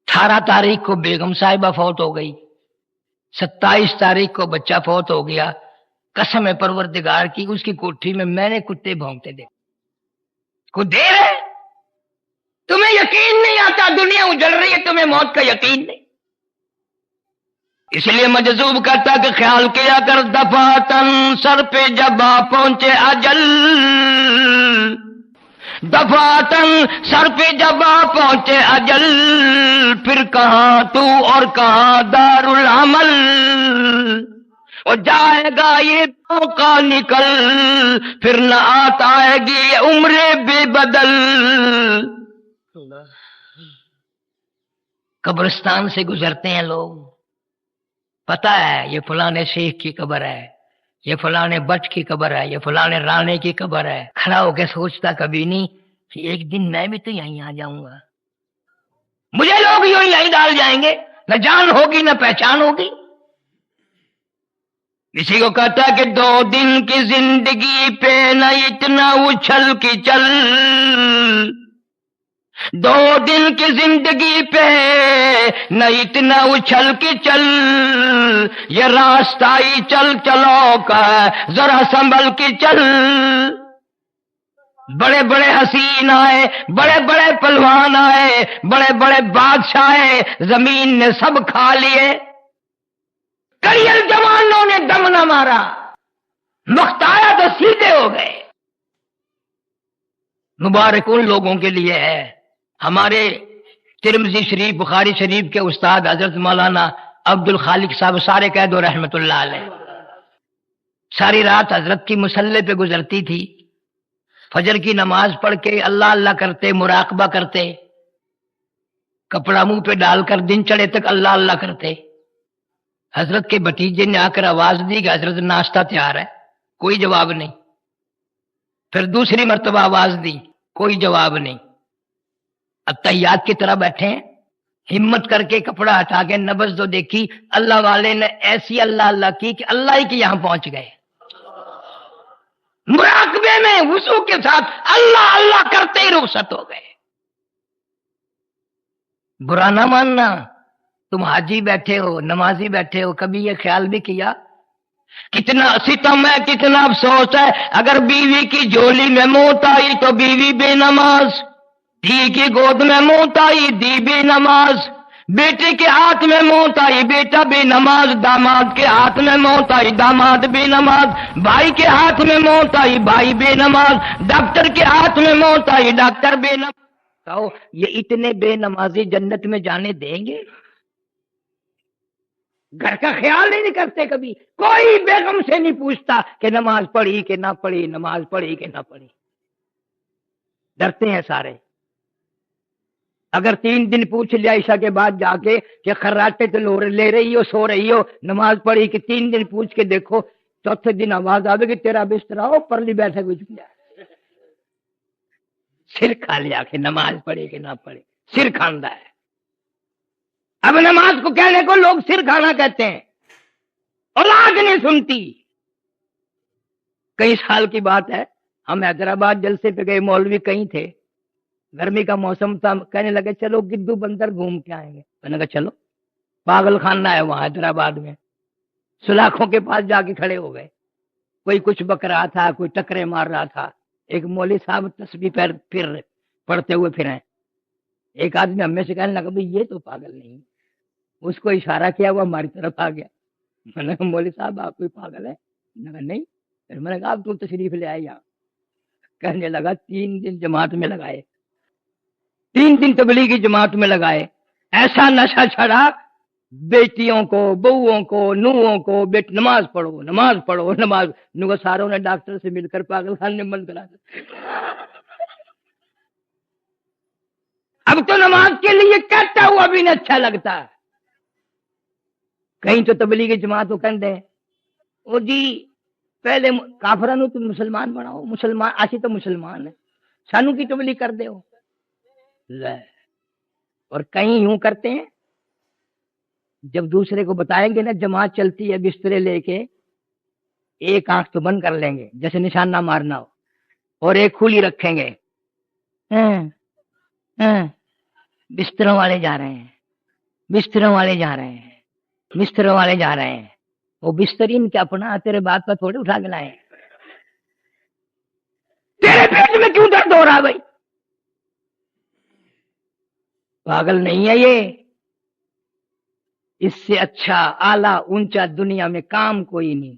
18 تاریخ کو بیگم صاحبہ فوت ہو گئی، 27 تاریخ کو بچہ فوت ہو گیا. قسم پروردگار کی اس کی کوٹھی میں میں نے کتے بھونکتے دیکھے. کوئی دیر ہے؟ تمہیں یقین نہیں آتا دنیا اجڑ رہی ہے، تمہیں موت کا یقین نہیں. اس لیے مجذوب کرتا کہ خیال کیا کر دفاتن سر پہ جب آ پہنچے اجل، دفاتن سر پہ جب آ پہنچے اجل، پھر کہاں تو اور کہاں دار العمل. اور جائے گا یہ موقع نکل، پھر نہ آتا ہے گی یہ عمر بے بدل. قبرستان سے گزرتے ہیں لوگ، پتہ ہے یہ فلانے شیخ کی قبر ہے، یہ فلانے بٹ کی قبر ہے، یہ فلانے رانے کی قبر ہے. کھڑا ہو کے سوچتا کبھی نہیں کہ ایک دن میں بھی تو یہیں آ جاؤں گا، مجھے لوگ یہیں ڈال جائیں گے، نہ جان ہوگی نہ پہچان ہوگی. کسی کو کہتا کہ 2 دن کی زندگی پہ نہ اتنا اچھل کی چل، 2 دن کی زندگی پہ نہ اتنا اچھل کی چل، یہ راستہ ہی چل چلو کا ہے، ذرا سنبھل کے چل. بڑے بڑے حسین آئے، بڑے بڑے پہلوان آئے، بڑے بڑے بادشاہ آئے، زمین نے سب کھا لیے، کریل جوانوں نے دم نہ مارا، مختایا تو سیدھے ہو گئے. مبارک ان لوگوں کے لیے ہے. ہمارے ترمذی شریف بخاری شریف کے استاد حضرت مولانا عبد الخالق صاحب سارے قید و رحمت اللہ علیہ، ساری رات حضرت کی مصلی پہ گزرتی تھی. فجر کی نماز پڑھ کے اللہ اللہ کرتے، مراقبہ کرتے، کپڑا منہ پہ ڈال کر دن چڑھے تک اللہ اللہ کرتے. حضرت کے بھتیجے نے آ کر آواز دی کہ حضرت ناشتہ تیار ہے، کوئی جواب نہیں. پھر دوسری مرتبہ آواز دی، کوئی جواب نہیں. اتحیات کی طرح بیٹھے ہیں، ہمت کر کے کپڑا ہٹا کے نبض تو دیکھی، اللہ والے نے ایسی اللہ اللہ کی کہ اللہ ہی کے یہاں پہنچ گئے. مراقبے میں وضو کے ساتھ اللہ اللہ کرتے ہی رخصت ہو گئے. برا نہ ماننا، تم حاجی بیٹھے ہو، نمازی بیٹھے ہو، کبھی یہ خیال بھی کیا کتنا ستم ہے، کتنا افسوس ہے؟ اگر بیوی کی جھولی میں موت آئی تو بیوی بے نماز، دھی کی گود میں موت آئی دی بے نماز، بیٹے کے ہاتھ میں موت آئی بیٹا بے نماز، داماد کے ہاتھ میں موت آئی داماد بے نماز، بھائی کے ہاتھ میں موت آئی بھائی بے نماز، ڈاکٹر کے ہاتھ میں موت آئی ڈاکٹر بے نماز۔ کہو یہ اتنے بے نمازی جنت میں جانے دیں گے؟ گھر کا خیال نہیں کرتے، کبھی کوئی بیگم سے نہیں پوچھتا کہ نماز پڑھی کہ نہ پڑھی، نماز پڑھی کہ نہ پڑھی، ڈرتے ہیں سارے۔ اگر 3 دن پوچھ لیا عشاء کے بعد جا کے کہ خراٹے تو لے رہی ہو، سو رہی ہو، نماز پڑھی کہ 3 دن پوچھ کے دیکھو، چوتھے دن آواز آئے کہ تیرا بستر ہو پرلی بیٹھے ہوئے چک جائے، سر کھا لیا کہ نماز پڑھی کہ نہ پڑھی، سر کھاندا ہے۔ اب نماز کو کہنے کو لوگ سر کھانا کہتے ہیں، اولاد نہیں سنتی۔ کئی سال کی بات ہے، ہم حیدرآباد جلسے پہ گئے، مولوی کہیں تھے، گرمی کا موسم تھا، کہنے لگے چلو گدو بندر گھوم کے آئیں گے۔ میں نے کہا چلو، پاگل خانہ ہے وہاں حیدرآباد میں، سلاخوں کے پاس جا کے کھڑے ہو گئے، کوئی کچھ بک رہا تھا، کوئی ٹکرے مار رہا تھا، ایک مولوی صاحب تسبیح پھر پڑھتے ہوئے پھریں، ایک آدمی ہمیں سے کہنے لگا بھئی یہ تو پاگل نہیں، اس کو اشارہ کیا وہ ہماری طرف آ گیا۔ میں نے کہا مولوی صاحب آپ کوئی پاگل ہے؟ میں نے کہا نہیں۔ پھر میں نے کہا آپ تو تشریف لے آئے یہاں۔ کہنے لگا 3 دن جماعت میں لگائے، 3 دن تبلیغی جماعت میں لگائے، ایسا نشہ چھڑا، بیٹیوں کو، بہوؤں کو، نوہوں کو، نماز پڑھو نماز پڑھو نماز، نو ساروں نے ڈاکٹر سے مل کر پاگل خانے میں بند کرا دیا۔ اب تو نماز کے لیے کہتا ہوا بھی نہیں اچھا لگتا۔ کہیں تو تبلیغی جماعت کو کہتے ہیں او جی پہلے کافراں نو تم مسلمان بناؤ، مسلمان اسی تو مسلمان ہے، سانو کی تبلیغ کر دے ہو۔ اور کہیں یوں کرتے ہیں، جب دوسرے کو بتائیں گے نا جماعت چلتی ہے بسترے لے کے، ایک آنکھ تو بند کر لیں گے جیسے نشانہ مارنا ہو، اور ایک کھلی رکھیں گے، بستروں والے جا رہے ہیں، بستروں والے جا رہے ہیں، بستروں والے جا رہے ہیں۔ وہ بسترین کے اپنا تیرے بات پر تھوڑے اٹھا کے لائے، تیرے پیٹ میں کیوں درد ہو رہا بھائی؟ پاگل نہیں ہے یہ، اس سے اچھا اعلیٰ اونچا دنیا میں کام کوئی نہیں۔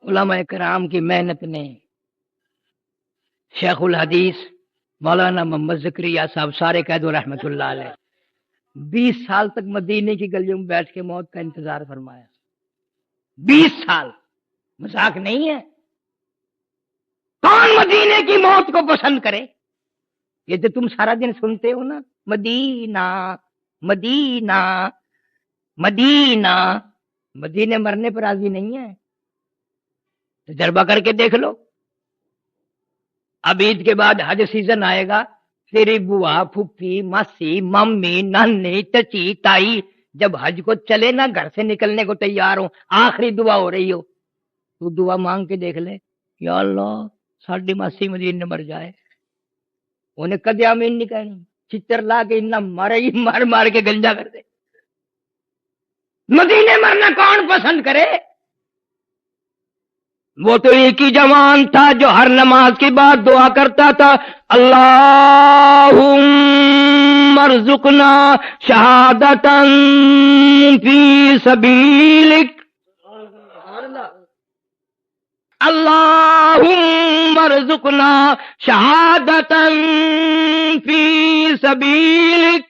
علماء کرام کی محنت نے، شیخ الحدیث مولانا محمد زکریہ صاحب سارے قید رحمت اللہ علیہ 20 سال تک مدینے کی گلیوں میں بیٹھ کے موت کا انتظار فرمایا۔ 20 سال مذاق نہیں ہے۔ کون مدینے کی موت کو پسند کرے؟ یہ تو تم سارا دن سنتے ہو نا، مدینہ مدینہ مدینہ، مدینے مرنے پر راضی نہیں ہے۔ تجربہ کر کے دیکھ لو، اب عید کے بعد حج سیزن آئے گا، تیری بوا، پھوپھی، ماسی، ممی، نانی، چچی، تائی جب حج کو چلے نا گھر سے نکلنے کو تیار ہو، آخری دعا ہو رہی ہو، تو دعا مانگ کے دیکھ لے، یا اللہ ساڈی ماسی مدینے مر جائے، انہیں کدی آمین نہیں کہنی، چتر لا کے اتنا مارے ہی مار مار کے گنجا کر دے۔ مدینے مرنا کون پسند کرے؟ وہ تو ایک ہی جوان تھا جو ہر نماز کے بعد دعا کرتا تھا، اللہم ارزقنا شہادتا فی سبیلک، اللہم ارزقنا شہادتا فی سبیلک،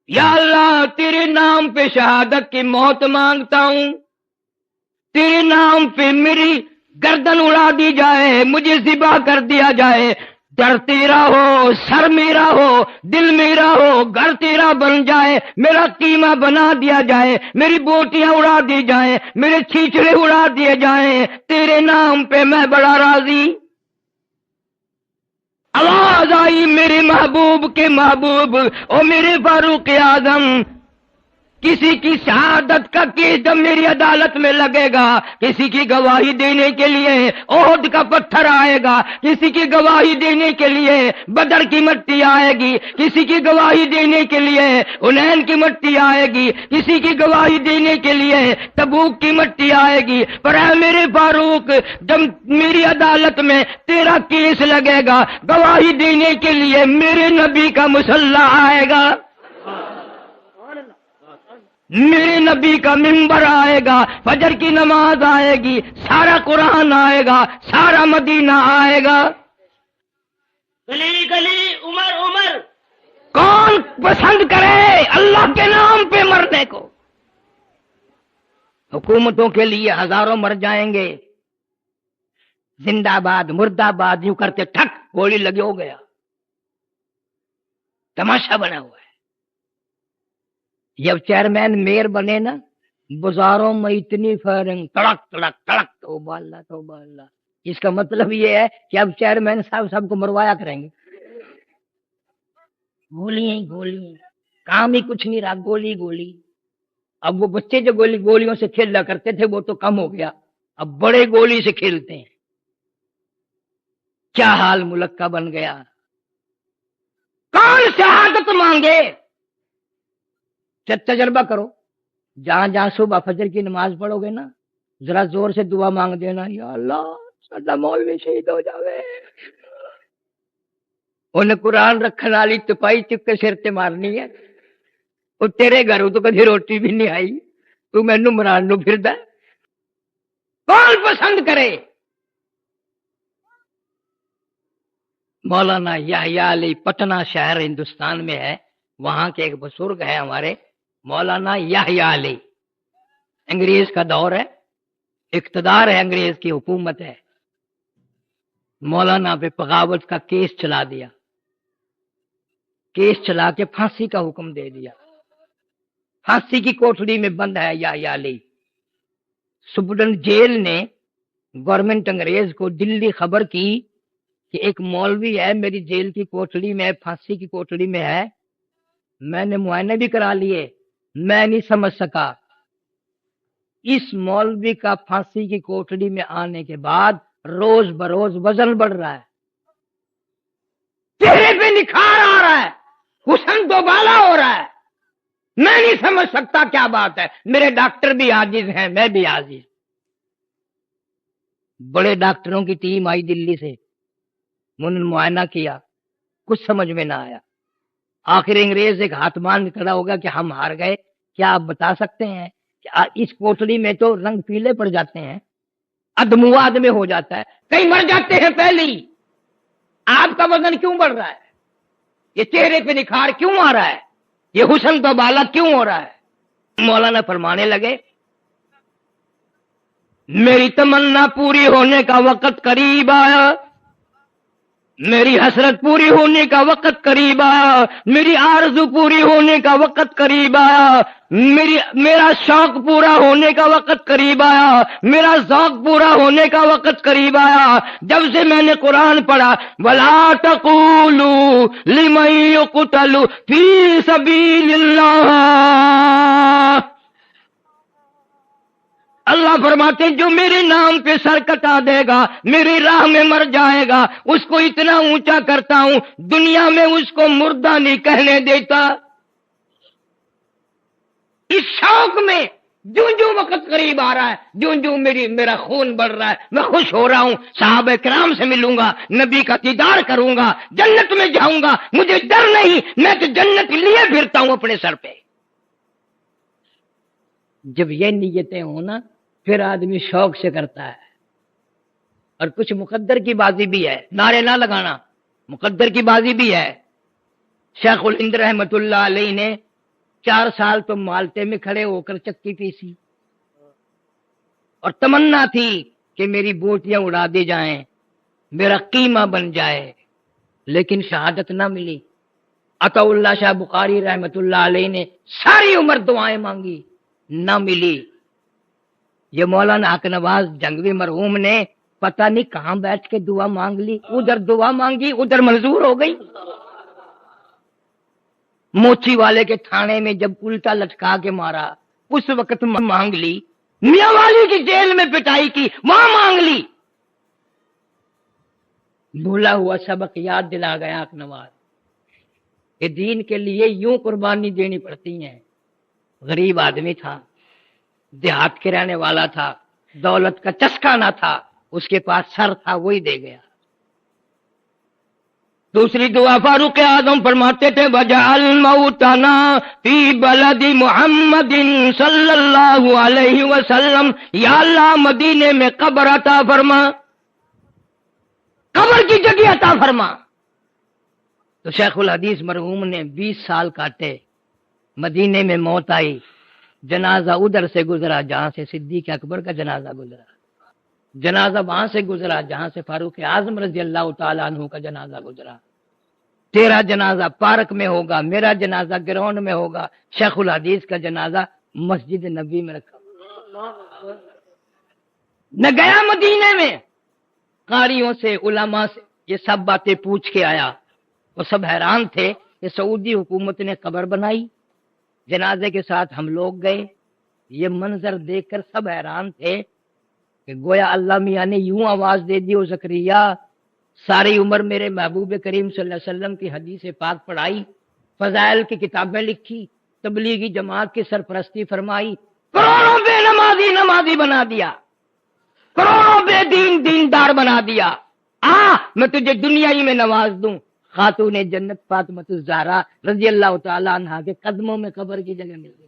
یا اللہ تیرے نام پہ شہادت کی موت مانگتا ہوں، تیرے نام پہ میری گردن اڑا دی جائے، مجھے ذبح کر دیا جائے، در تیرا ہو، سر میرا ہو، دل میرا ہو، گھر تیرا بن جائے، میرا قیمہ بنا دیا جائے، میری بوٹیاں اڑا دی جائیں، میرے چھیچڑے اڑا دیے جائیں، تیرے نام پہ میں بڑا راضی۔ آواز آئی میرے محبوب کے محبوب اور میرے فاروق اعظم کسی کی شہادت کا کیس جب میری عدالت میں لگے گا، کسی کی گواہی دینے کے لیے احد کا پتھر آئے گا، کسی کی گواہی دینے کے لیے بدر کی مٹی آئے گی، کسی کی گواہی دینے کے لیے حنین کی مٹی آئے گی، کسی کی گواہی دینے کے لیے تبوک کی مٹی آئے گی، پر اے میرے فاروق جب میری عدالت میں تیرا کیس لگے گا، گواہی دینے کے لیے میرے نبی کا مسلح آئے گا، میرے نبی کا منبر آئے گا، فجر کی نماز آئے گی، سارا قرآن آئے گا، سارا مدینہ آئے گا، گلی گلی عمر عمر، کون پسند کرے اللہ کے نام پہ مرنے کو؟ حکومتوں کے لیے ہزاروں مر جائیں گے، زندہ باد مردہ آباد یوں کرتے ٹھک گولی لگی ہو گیا، تماشا بنا ہوا ہے۔ جب چیئرمین میئر بنے نا، بازاروں میں اتنی فائرنگ، تڑک تڑک تڑک، توبہ اللہ توبہ اللہ۔ اس کا مطلب یہ ہے کہ اب چیئرمین صاحب سب کو مروایا کریں گے، گولیاں گولیاں، کام ہی کچھ نہیں رہا، گولی گولی۔ اب وہ بچے جو گولیوں سے کھیلا کرتے تھے وہ تو کم ہو گیا، اب بڑے گولی سے کھیلتے ہیں۔ کیا حال ملک کا بن گیا؟ کون شہادت مانگے؟ تجربہ کرو، جہاں جہاں صبح فجر کی نماز پڑھو گے نا، ذرا زور سے دعا مانگ دینا، یا اللہ ساڈا مولوی شہید ہو جاوے۔ انہیں قرآن رکھنے والی تپائی چک کے سر تے مارنی ہے، وہ تیرے گھر تو کدی روٹی بھی نہیں آئی، تو مینوں مران نو پھردا ہے۔ کون پسند کرے؟ مولانا یحییٰ علی پٹنہ شہر ہندوستان میں ہے، وہاں کے ایک بزرگ ہے ہمارے مولانا یحییٰ علی۔ انگریز کا دور ہے، اقتدار ہے، انگریز کی حکومت ہے، مولانا پہ بغاوت کا کیس چلا دیا، کیس چلا کے پھانسی کا حکم دے دیا، پھانسی کی کوٹڑی میں بند ہے یحییٰ علی۔ سپرڈنٹ جیل نے گورنمنٹ انگریز کو دلی خبر کی کہ ایک مولوی ہے میری جیل کی کوٹڑی میں، پھانسی کی کوٹڑی میں ہے، میں نے معائنے بھی کرا لیے، میں نہیں سمجھ سکا۔ اس مولوی کا پھانسی کی کوٹڑی میں آنے کے بعد روز بروز وزن بڑھ رہا ہے، چہرے پہ نکھار آ رہا ہے، حسن دوبالا ہو رہا ہے، میں نہیں سمجھ سکتا کیا بات ہے۔ میرے ڈاکٹر بھی عاجز ہیں، میں بھی عاجز۔ بڑے ڈاکٹروں کی ٹیم آئی دلی سے، انہوں نے معائنہ کیا، کچھ سمجھ میں نہ آیا۔ آخر انگریز ایک ہاتھ مان کھڑا ہوگا کہ ہم ہار گئے، کیا آپ بتا سکتے ہیں کہ اس کوٹڑی میں تو رنگ پیلے پڑ جاتے ہیں، ادمواد میں ہو جاتا ہے، کئی مر جاتے ہیں پہلے ہی، آپ کا وزن کیوں بڑھ رہا ہے؟ یہ چہرے پہ نکھار کیوں آ رہا ہے؟ یہ حسن تو بالا کیوں ہو رہا ہے؟ مولانا فرمانے لگے میری تمنا پوری ہونے کا وقت قریب آیا، میری حسرت پوری ہونے کا وقت قریب آیا، میری آرزو پوری ہونے کا وقت قریب آیا، میرا شوق پورا ہونے کا وقت قریب آیا، میرا ذوق پورا ہونے کا وقت قریب آیا۔ جب سے میں نے قرآن پڑھا وَلَا تَقُولُوا لِمَن يُقْتَلُ فِي سَبِيلِ اللَّهِ، اللہ فرماتے ہیں جو میرے نام پہ سر کٹا دے گا، میری راہ میں مر جائے گا، اس کو اتنا اونچا کرتا ہوں دنیا میں اس کو مردہ نہیں کہنے دیتا۔ اس شوق میں جوں جوں وقت قریب آ رہا ہے، جوں جوں میرا خون بڑھ رہا ہے، میں خوش ہو رہا ہوں، صحابہ کرام سے ملوں گا، نبی کا دیدار کروں گا، جنت میں جاؤں گا، مجھے ڈر نہیں، میں تو جنت لیے پھرتا ہوں اپنے سر پہ۔ جب یہ نیتیں ہوں نا پھر آدمی شوق سے کرتا ہے۔ اور کچھ مقدر کی بازی بھی ہے، نعرے نہ لگانا، مقدر کی بازی بھی ہے۔ شیخ الہند رحمت اللہ علیہ نے 4 سال تو مالٹے میں کھڑے ہو کر چکی پیسی، اور تمنا تھی کہ میری بوٹیاں اڑا دی جائیں، میرا قیمہ بن جائے، لیکن شہادت نہ ملی۔ عطا اللہ شاہ بخاری رحمت اللہ علیہ نے ساری عمر دعائیں مانگی، نہ ملی۔ یہ مولانا حق نواز جنگوی مرحوم نے پتہ نہیں کہاں بیٹھ کے دعا مانگ لی، ادھر دعا مانگی ادھر منظور ہو گئی۔ موچی والے کے تھانے میں جب الٹا لٹکا کے مارا اس وقت مانگ لی، میاں والی کی جیل میں پٹائی کی وہاں مانگ لی، بھولا ہوا سبق یاد دلا گیا نواز کہ دین کے لیے یوں قربانی دینی پڑتی ہیں۔ غریب آدمی تھا، دیہات کے رہنے والا تھا، دولت کا چسکا نہ تھا، اس کے پاس سر تھا وہی دے گیا۔ دوسری دعا فاروق اعظم فرماتے تھے وجعل موتنا فی بلد محمد صلی اللہ علیہ وسلم، یا اللہ مدینے میں قبر عطا فرما، قبر کی جگہ عطا فرما۔ تو شیخ الحدیث مرحوم نے 20 سال کاٹے، مدینے میں موت آئی، جنازہ ادھر سے گزرا جہاں سے صدیق اکبر کا جنازہ گزرا، جنازہ وہاں سے گزرا جہاں سے فاروق اعظم رضی اللہ تعالیٰ عنہ کا جنازہ گزرا۔ تیرا جنازہ پارک میں ہوگا، میرا جنازہ گراؤنڈ میں ہوگا، شیخ الحدیث کا جنازہ مسجد نبی میں رکھا۔ نہ گیا مدینے میں، قاریوں سے علماء سے یہ سب باتیں پوچھ کے آیا، وہ سب حیران تھے کہ سعودی حکومت نے قبر بنائی، جنازے کے ساتھ ہم لوگ گئے۔ یہ منظر دیکھ کر سب حیران تھے کہ گویا اللہ میاں نے یوں آواز دے دی، او زکریا ساری عمر میرے محبوب کریم صلی اللہ علیہ وسلم کی حدیث پاک پڑھائی، فضائل کی کتابیں لکھی، تبلیغی جماعت کی سرپرستی فرمائی، کروڑوں بے نمازی نمازی بنا دیا، کروڑوں بے دین دیندار بنا دیا، میں تجھے دنیا ہی میں نواز دوں۔ خاتون جنت فاطمہ الزہرا رضی اللہ تعالی عنہا کے قدموں میں قبر کی جگہ مل گئی۔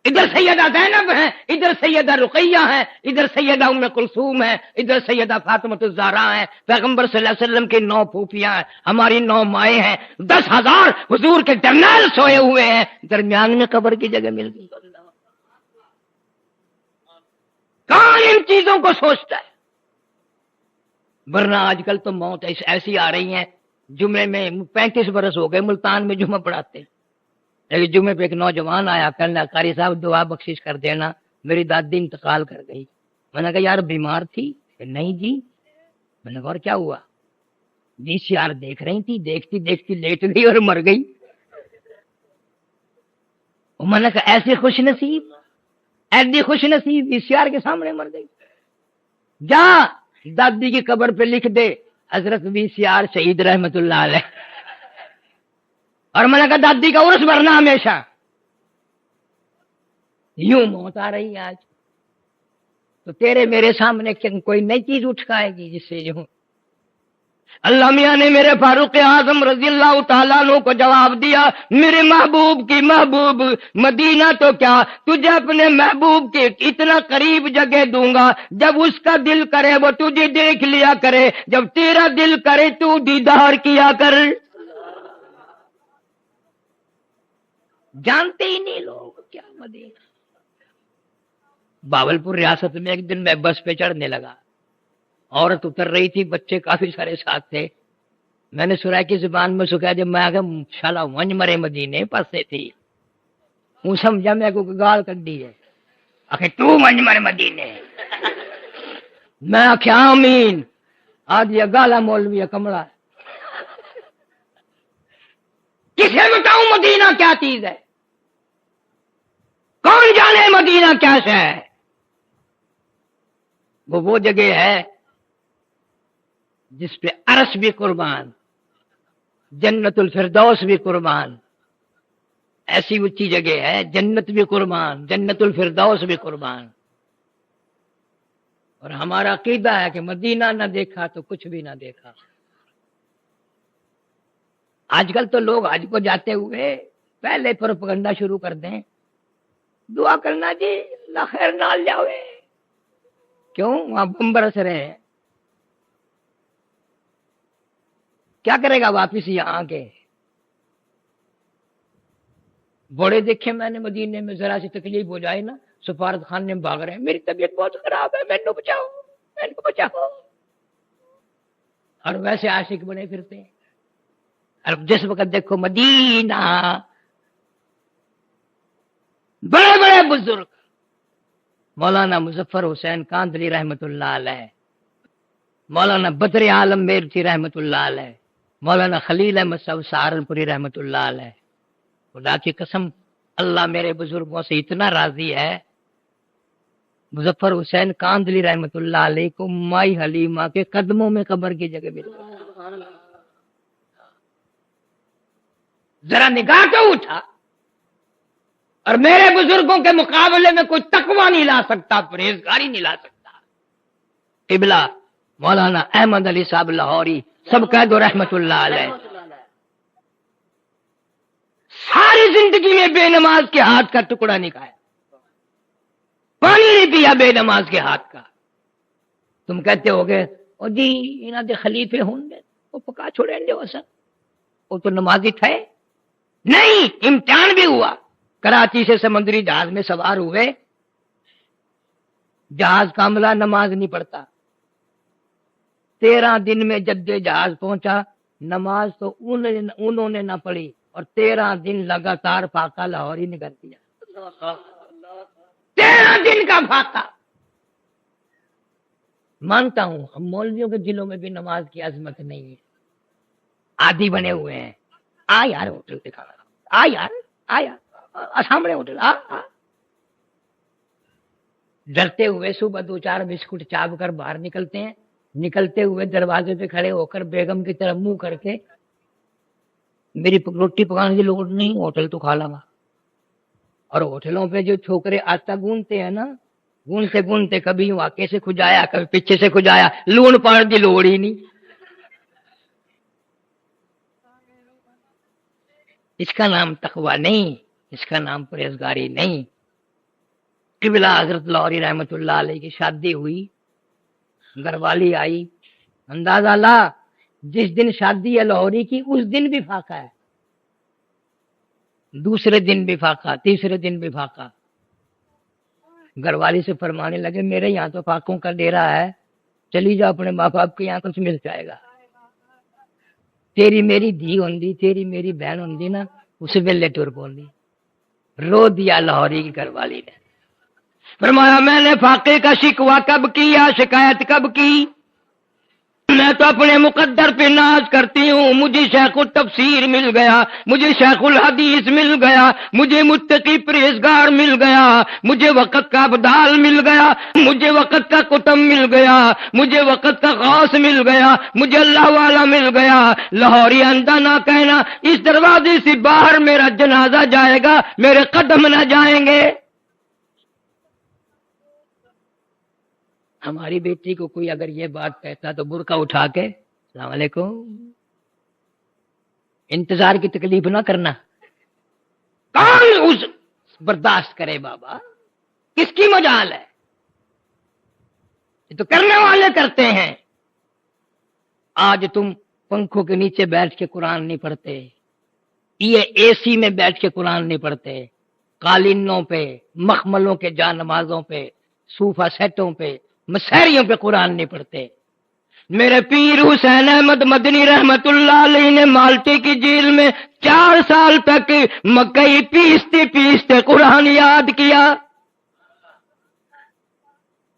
ادھر سیدہ زینب ہیں، ادھر سیدہ رقیہ ہیں، ادھر سیدہ ام کلثوم ہیں، ادھر سیدہ فاطمہ الزہرا ہیں، پیغمبر صلی اللہ علیہ وسلم کی 9 پھوپھیاں ہیں، ہماری 9 مائیں ہیں، 10,000 حضور کے جرنیل سوئے ہوئے ہیں، درمیان میں قبر کی جگہ مل گئی۔ کون ان چیزوں کو سوچتا ہے؟ ورنہ آج کل تو موت ایسی آ رہی ہیں، جمعے میں 35 برس ہو گئے ملتان میں جمعہ پڑھاتے ہیں، لیکن جمعے پہ ایک نوجوان آیا، کہنے قاری صاحب دعا بخشش کر دینا، میری دادی انتقال کر گئی۔ میں نے کہا یار بیمار تھی؟ نہیں جی۔ میں نے کہا اور کیا ہوا؟ VCR دیکھ رہی تھی، دیکھتی دیکھتی لیٹ گئی اور مر گئی۔ میں نے کہا ایسی خوش نصیب VCR کے سامنے مر گئی؟ جا دادی کی قبر پہ لکھ دے حضرت VCR شہید رحمت اللہ علیہ، اور میں نے کہا دادی کا عرس بھرنا ہمیشہ۔ یوں موت آ رہی ہے آج، تو تیرے میرے سامنے کوئی نئی چیز اٹھ کے آئے گی جس سے جو اللہ میاں نے میرے فاروق اعظم رضی اللہ تعالیٰ عنہ کو جواب دیا، میرے محبوب کی محبوب مدینہ تو کیا، تجھے اپنے محبوب کے اتنا قریب جگہ دوں گا، جب اس کا دل کرے وہ تجھے دیکھ لیا کرے، جب تیرا دل کرے تو دیدار کیا کر۔ جانتے ہی نہیں لوگ کیا مدینہ۔ باولپور ریاست میں ایک دن میں بس پہ چڑھنے لگا، عورت اتر رہی تھی، بچے کافی سارے ساتھ تھے۔ میں نے سورہ کی زبان میں سکھایا، جب میں آگا شالا ونج مرے مدینے پاسے تھی، ہوں سمجھا میں کو گال کر دی ہے، آخر تو ونج مرے مدینے، میں آخیا آمین، آج یہ گالا مولوی کمڑا، کسے بتاؤں مدینہ کیا چیز ہے؟ کون جانے مدینہ کیا ہے؟ وہ جگہ ہے جس پہ عرش بھی قربان، جنت الفردوس بھی قربان، ایسی اونچی جگہ ہے، جنت بھی قربان، جنت الفردوس بھی قربان۔ اور ہمارا عقیدہ ہے کہ مدینہ نہ دیکھا تو کچھ بھی نہ دیکھا۔ آج کل تو لوگ حج کو جاتے ہوئے پہلے پروپیگنڈا شروع کر دیں، دعا کرنا جی اللہ خیر نال جاوے، کیوں؟ وہاں بم برس رہے ہیں، کیا کرے گا واپس یہاں آ کے؟ بڑے دیکھے میں نے مدینے میں، ذرا سی تکلیف ہو جائے نا سفارت خانے میں بھاگ رہے ہیں، میری طبیعت بہت خراب ہے، میں کو بچاؤ، اور ویسے عاشق بنے پھرتے ہیں۔ اور جس وقت دیکھو مدینہ، بڑے بڑے بزرگ، مولانا مظفر حسین کاندلی رحمت اللہ علیہ، مولانا بدر عالم میرٹھی رحمت اللہ علیہ، مولانا خلیل احمد صاحب سہارنپوری رحمت اللہ علیہ، خدا کی قسم اللہ میرے بزرگوں سے اتنا راضی ہے، مظفر حسین کاندلی رحمت اللہ علیہ کو مائی حلیمہ کے قدموں میں قبر کی جگہ مل گئی۔ ذرا نگاہ تو اٹھا، اور میرے بزرگوں کے مقابلے میں کوئی تقوی نہیں لا سکتا، پرہیزگاری نہیں لا سکتا۔ قبلہ مولانا احمد علی صاحب لاہوری سب کہہ دو رحمت اللہ علیہ، ساری زندگی میں بے نماز کے ہاتھ کا ٹکڑا نہیں کھایا، پانی نہیں پیا بے نماز کے ہاتھ کا۔ تم کہتے ہو گے او جی انہاں دے خلیفے ہوں گے وہ پکا چھوڑیں گے، وہ تو نمازی تھے نہیں۔ امتحان بھی ہوا، کراچی سے سمندری جہاز میں سوار ہوئے، جہاز کا عملہ نماز نہیں پڑھتا، 13 دن میں جب جہاز پہنچا نماز تو انہوں نے نہ پڑھی، اور 13 دن لگاتار فاقہ لاہوری نے کر دیا، 13 دن کا فاقہ۔ مانتا ہوں ہم مولویوں کے دلوں میں بھی نماز کی عظمت نہیں ہے، عادی بنے ہوئے ہیں۔ آ یار ہوٹل پہ کھانا، آ یار، آ یار سامنے ہوٹل، آ ڈرتے ہوئے صبح 2-4 بسکٹ چاپ کر باہر نکلتے ہیں، نکلتے ہوئے دروازے پہ کھڑے ہو کر بیگم کی طرف منہ کر کے میری روٹی پکانے کی لوڑ نہیں، ہوٹل تو کھا لوں گا۔ اور ہوٹلوں پہ جو چھوکرے آٹا گونتے ہیں نا، گونتے گونتے کبھی آگے سے کھجایا کبھی پیچھے سے کھجایا، لون پانے کی لوڑ ہی نہیں۔ اس کا نام تقوی نہیں، اس کا نام پرہیزگاری نہیں۔ قبلہ حضرت لاہوری رحمت اللہ علیہ کی شادی ہوئی، گھر والی آئی، اندازہ لا جس دن شادی ہے لاہوری کی اس دن بھی فاقہ ہے، دوسرے دن بھی فاقہ، تیسرے دن بھی فاقہ۔ گھر والی سے فرمانے لگے میرے یہاں تو فاقوں کا ڈیرا ہے، چلی جاؤ اپنے ماں باپ کے یہاں، کچھ مل جائے گا۔ تیری میری دھی ہوندی، تیری میری بہن ہوندی نا، اسے ویلے ٹر پوندی۔ رو دیا لاہوری کی گھر والی نے، فرمایا میں نے فاقے کا شکوہ کب کیا، شکایت کب کی؟ میں تو اپنے مقدر پہ ناز کرتی ہوں، مجھے شیخ التفسیر مل گیا، مجھے شیخ الحدیث مل گیا، مجھے متقی پرہیزگار مل گیا، مجھے وقت کا ابدال مل گیا، مجھے وقت کا کتب مل گیا، مجھے وقت کا غوث مل گیا، مجھے اللہ والا مل گیا۔ لاہوری اندھا نہ کہنا اس دروازے سے باہر میرا جنازہ جائے گا، میرے قدم نہ جائیں گے۔ ہماری بیٹی کو کوئی اگر یہ بات کہتا تو برقع اٹھا کے السلام علیکم، انتظار کی تکلیف نہ کرنا۔ کون اس برداشت کرے بابا، کس کی مجال ہے؟ یہ تو کرنے والے کرتے ہیں۔ آج تم پنکھوں کے نیچے بیٹھ کے قرآن نہیں پڑھتے، یہ اے سی میں بیٹھ کے قرآن نہیں پڑھتے، قالینوں پہ، مخملوں کے جا نمازوں پہ، صوفہ سیٹوں پہ، مسحریوں پہ قرآن نہیں پڑھتے۔ میرے پیر حسین احمد مدنی رحمت اللہ علیہ نے مالٹے کی جیل میں 4 سال تک مکئی پیستے پیستے قرآن یاد کیا۔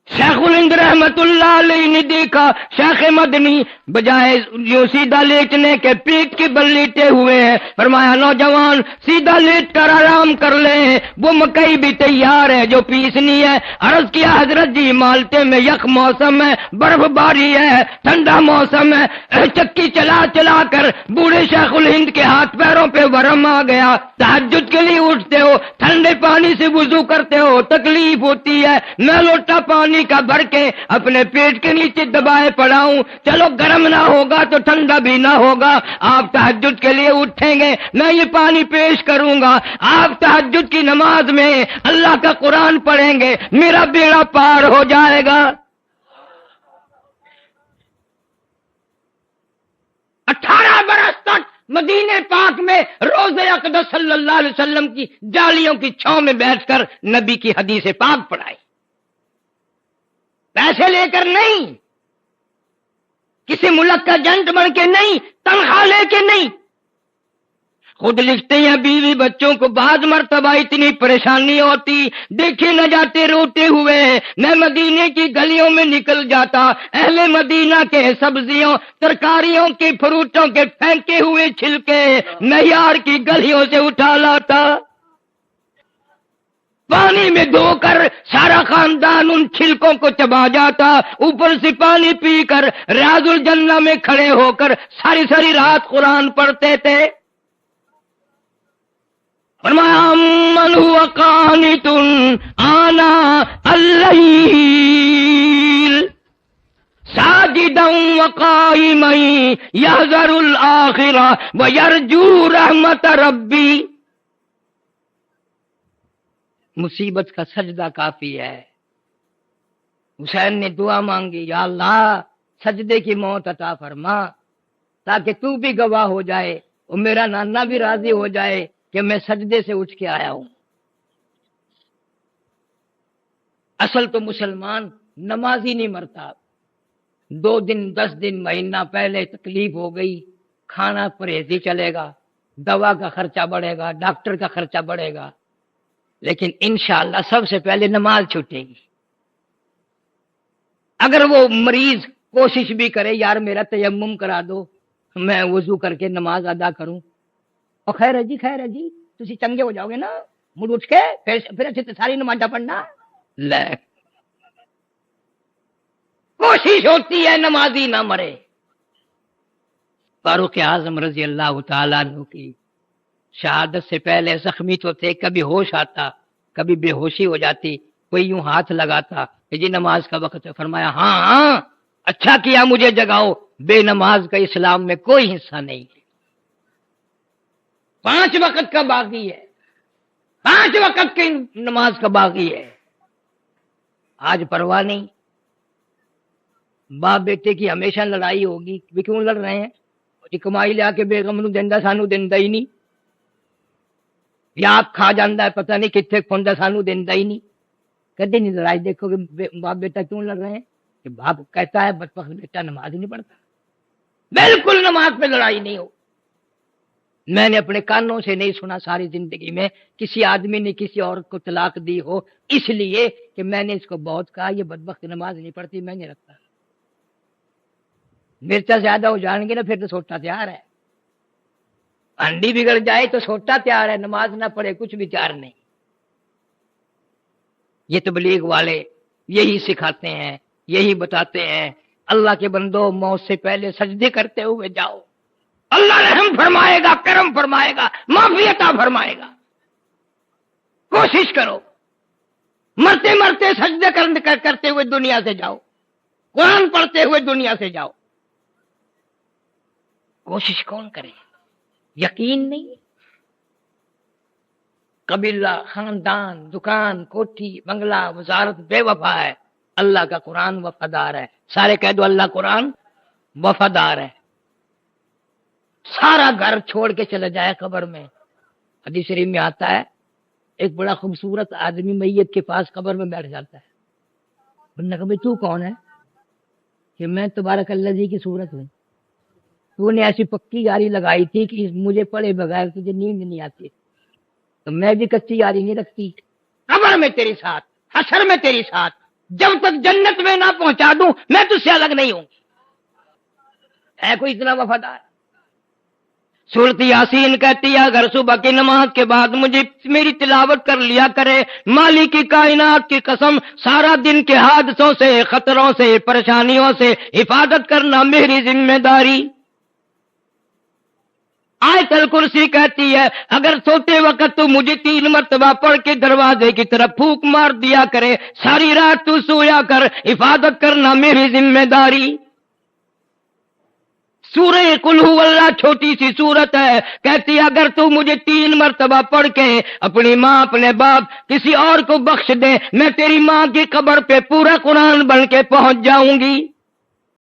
شیخ الہند رحمت اللہ علیہ نے دیکھا شیخ مدنی بجائے جو سیدھا لیٹنے کے پیٹ کے بل لیٹے ہوئے ہیں، فرمایا نوجوان سیدھا لیٹ کر آرام کر لے، وہ مکئی بھی تیار ہے جو پیسنی ہے۔ عرض کیا حضرت جی مالٹے میں یک موسم ہے، برف باری ہے، ٹھنڈا موسم ہے، چکی چلا چلا کر بوڑھے شیخ الہند کے ہاتھ پیروں پہ ورم آ گیا، تہجد کے لیے اٹھتے ہو، ٹھنڈے پانی سے وضو کرتے ہو، تکلیف ہوتی ہے، میں لوٹا پانی کا بھر کے اپنے پیٹ کے نیچے دبائے پڑا ہوں، چلو گرم نہ ہوگا تو ٹھنڈا بھی نہ ہوگا، آپ تہجد کے لیے اٹھیں گے میں یہ پانی پیش کروں گا، آپ تہجد کی نماز میں اللہ کا قرآن پڑھیں گے، میرا بیڑا پار ہو جائے گا۔ 18 برس تک مدینے پاک میں روز اقدس صلی اللہ علیہ وسلم کی جالیوں کی چھاؤں میں بیٹھ کر نبی کی حدیث پاک پڑھائی، پیسے لے کر نہیں، کسی ملک کا جنٹ بن کے نہیں، تنخواہ لے کے نہیں، خود لکھتے ہیں بیوی بچوں کو بعض مرتبہ اتنی پریشانی ہوتی، دیکھے نہ جاتے روتے ہوئے، میں مدینے کی گلیوں میں نکل جاتا، اہل مدینہ کے سبزیوں ترکاریوں کے فروٹوں کے پھینکے ہوئے چھلکے نہیار کی گلیوں سے اٹھا لاتا، پانی میں دھو کر سارا خاندان ان چھلکوں کو چبا جاتا، اوپر سے پانی پی کر ریاض الجنہ میں کھڑے ہو کر ساری ساری رات قرآن پڑھتے تھے۔ فرمایا من هو قانت آناء اللیل ساجدا وقائما یحذر الآخرہ ویرجو رحمت ربی۔ مصیبت کا سجدہ کافی ہے۔ حسین نے دعا مانگی، یا اللہ سجدے کی موت عطا فرما تاکہ تو بھی گواہ ہو جائے اور میرا نانا بھی راضی ہو جائے کہ میں سجدے سے اٹھ کے آیا ہوں۔ اصل تو مسلمان نمازی نہیں مرتا، 2 دن 10 دن مہینہ پہلے تکلیف ہو گئی، کھانا پرہیزی چلے گا، دوا کا خرچہ بڑھے گا، ڈاکٹر کا خرچہ بڑھے گا، لیکن انشاءاللہ سب سے پہلے نماز چھوٹے گی۔ اگر وہ مریض کوشش بھی کرے، یار میرا تیمم کرا دو، میں وضو کر کے نماز ادا کروں، اور خیر ہے جی تسی چنگے ہو جاؤ گے نا، مڑ اٹھ کے پھر اچھے ساری نماز پڑھنا، لے کوشش ہوتی ہے نمازی نہ مرے۔ فاروق اعظم رضی اللہ تعالیٰ عنہ کی شہادت سے پہلے زخمی تو تھے، کبھی ہوش آتا کبھی بے ہوشی ہو جاتی، کوئی یوں ہاتھ لگاتا کہ جی نماز کا وقت ہے، فرمایا ہاں اچھا کیا مجھے جگاؤ، بے نماز کا اسلام میں کوئی حصہ نہیں، 5 وقت کا باقی ہے، 5 وقت کی نماز کا باقی ہے۔ آج پرواہ نہیں، باپ بیٹے کی ہمیشہ لڑائی ہوگی، وہ کیوں لڑ رہے ہیں؟ کمائی لیا کے بیگم نو دیندا سانو دیندا ہی نہیں، یا آپ کھا جاندہ ہے پتہ نہیں کتنے کھوندا سانو دیندا ہی نہیں، کدی نہیں لڑائی دیکھو کہ باپ بیٹا کیوں لڑ رہے ہیں کہ باپ کہتا ہے بدبخت بیٹا نماز ہی نہیں پڑھتا، بالکل نماز پہ لڑائی نہیں ہو۔ میں نے اپنے کانوں سے نہیں سنا ساری زندگی میں کسی آدمی نے کسی عورت کو طلاق دی ہو اس لیے کہ میں نے اس کو بہت کہا یہ بدبخت نماز نہیں پڑھتی، میں نہیں رکھتا۔ مرچا زیادہ ہو جائیں گے نا پھر تو سوٹا تیار ہے، انڈی بگڑ جائے تو سوٹا تیار ہے، نماز نہ پڑھے کچھ بھی تیار نہیں۔ یہ تبلیغ والے یہی سکھاتے ہیں، یہی بتاتے ہیں، اللہ کے بندو موت سے پہلے سجدے کرتے ہوئے جاؤ، اللہ رحم فرمائے گا، کرم فرمائے گا، معافی عطا فرمائے گا۔ کوشش کرو مرتے مرتے سجدے کرتے ہوئے دنیا سے جاؤ، قرآن پڑھتے ہوئے دنیا سے جاؤ۔ کوشش کون کرے؟ یقین نہیں، قبیلہ، خاندان، دکان، کوٹھی، بنگلہ، وزارت بے وفا ہے، اللہ کا قرآن وفادار ہے۔ سارے کہہ دو اللہ قرآن وفادار ہے۔ سارا گھر چھوڑ کے چلا جائے قبر میں، حدیث شریف میں آتا ہے ایک بڑا خوبصورت آدمی میت کے پاس قبر میں بیٹھ جاتا ہے، بندہ کہ تو کون ہے؟ کہ میں تبارک اللہ جی کی صورت ہوں، تو نے ایسی پکی یاری لگائی تھی کہ مجھے پڑھے بغیر تجھے نیند نہیں آتی، تو میں بھی کچی یاری نہیں رکھتی، قبر میں تیری ساتھ، حشر میں تیری ساتھ، جب تک جنت میں نہ پہنچا دوں میں تجھ سے الگ نہیں ہوں گی۔ ہے کوئی اتنا وفادار؟ سورۃ یاسین کہتی ہے اگر صبح کی نماز کے بعد مجھے میری تلاوت کر لیا کرے، مالک کی کائنات کی قسم سارا دن کے حادثوں سے، خطروں سے، پریشانیوں سے حفاظت کرنا میری ذمہ داری۔ آیت الکرسی کہتی ہے اگر سوتے وقت تو مجھے 3 مرتبہ پڑھ کے دروازے کی طرف پھونک مار دیا کرے، ساری رات تو سویا کر، حفاظت کرنا میری ذمہ داری۔ سورہ قل ہو اللہ چھوٹی سی سورت ہے، کہتی ہے اگر تو مجھے 3 مرتبہ پڑھ کے اپنی ماں، اپنے باپ، کسی اور کو بخش دے، میں تیری ماں کی قبر پہ پورا قرآن بن کے پہنچ جاؤں گی۔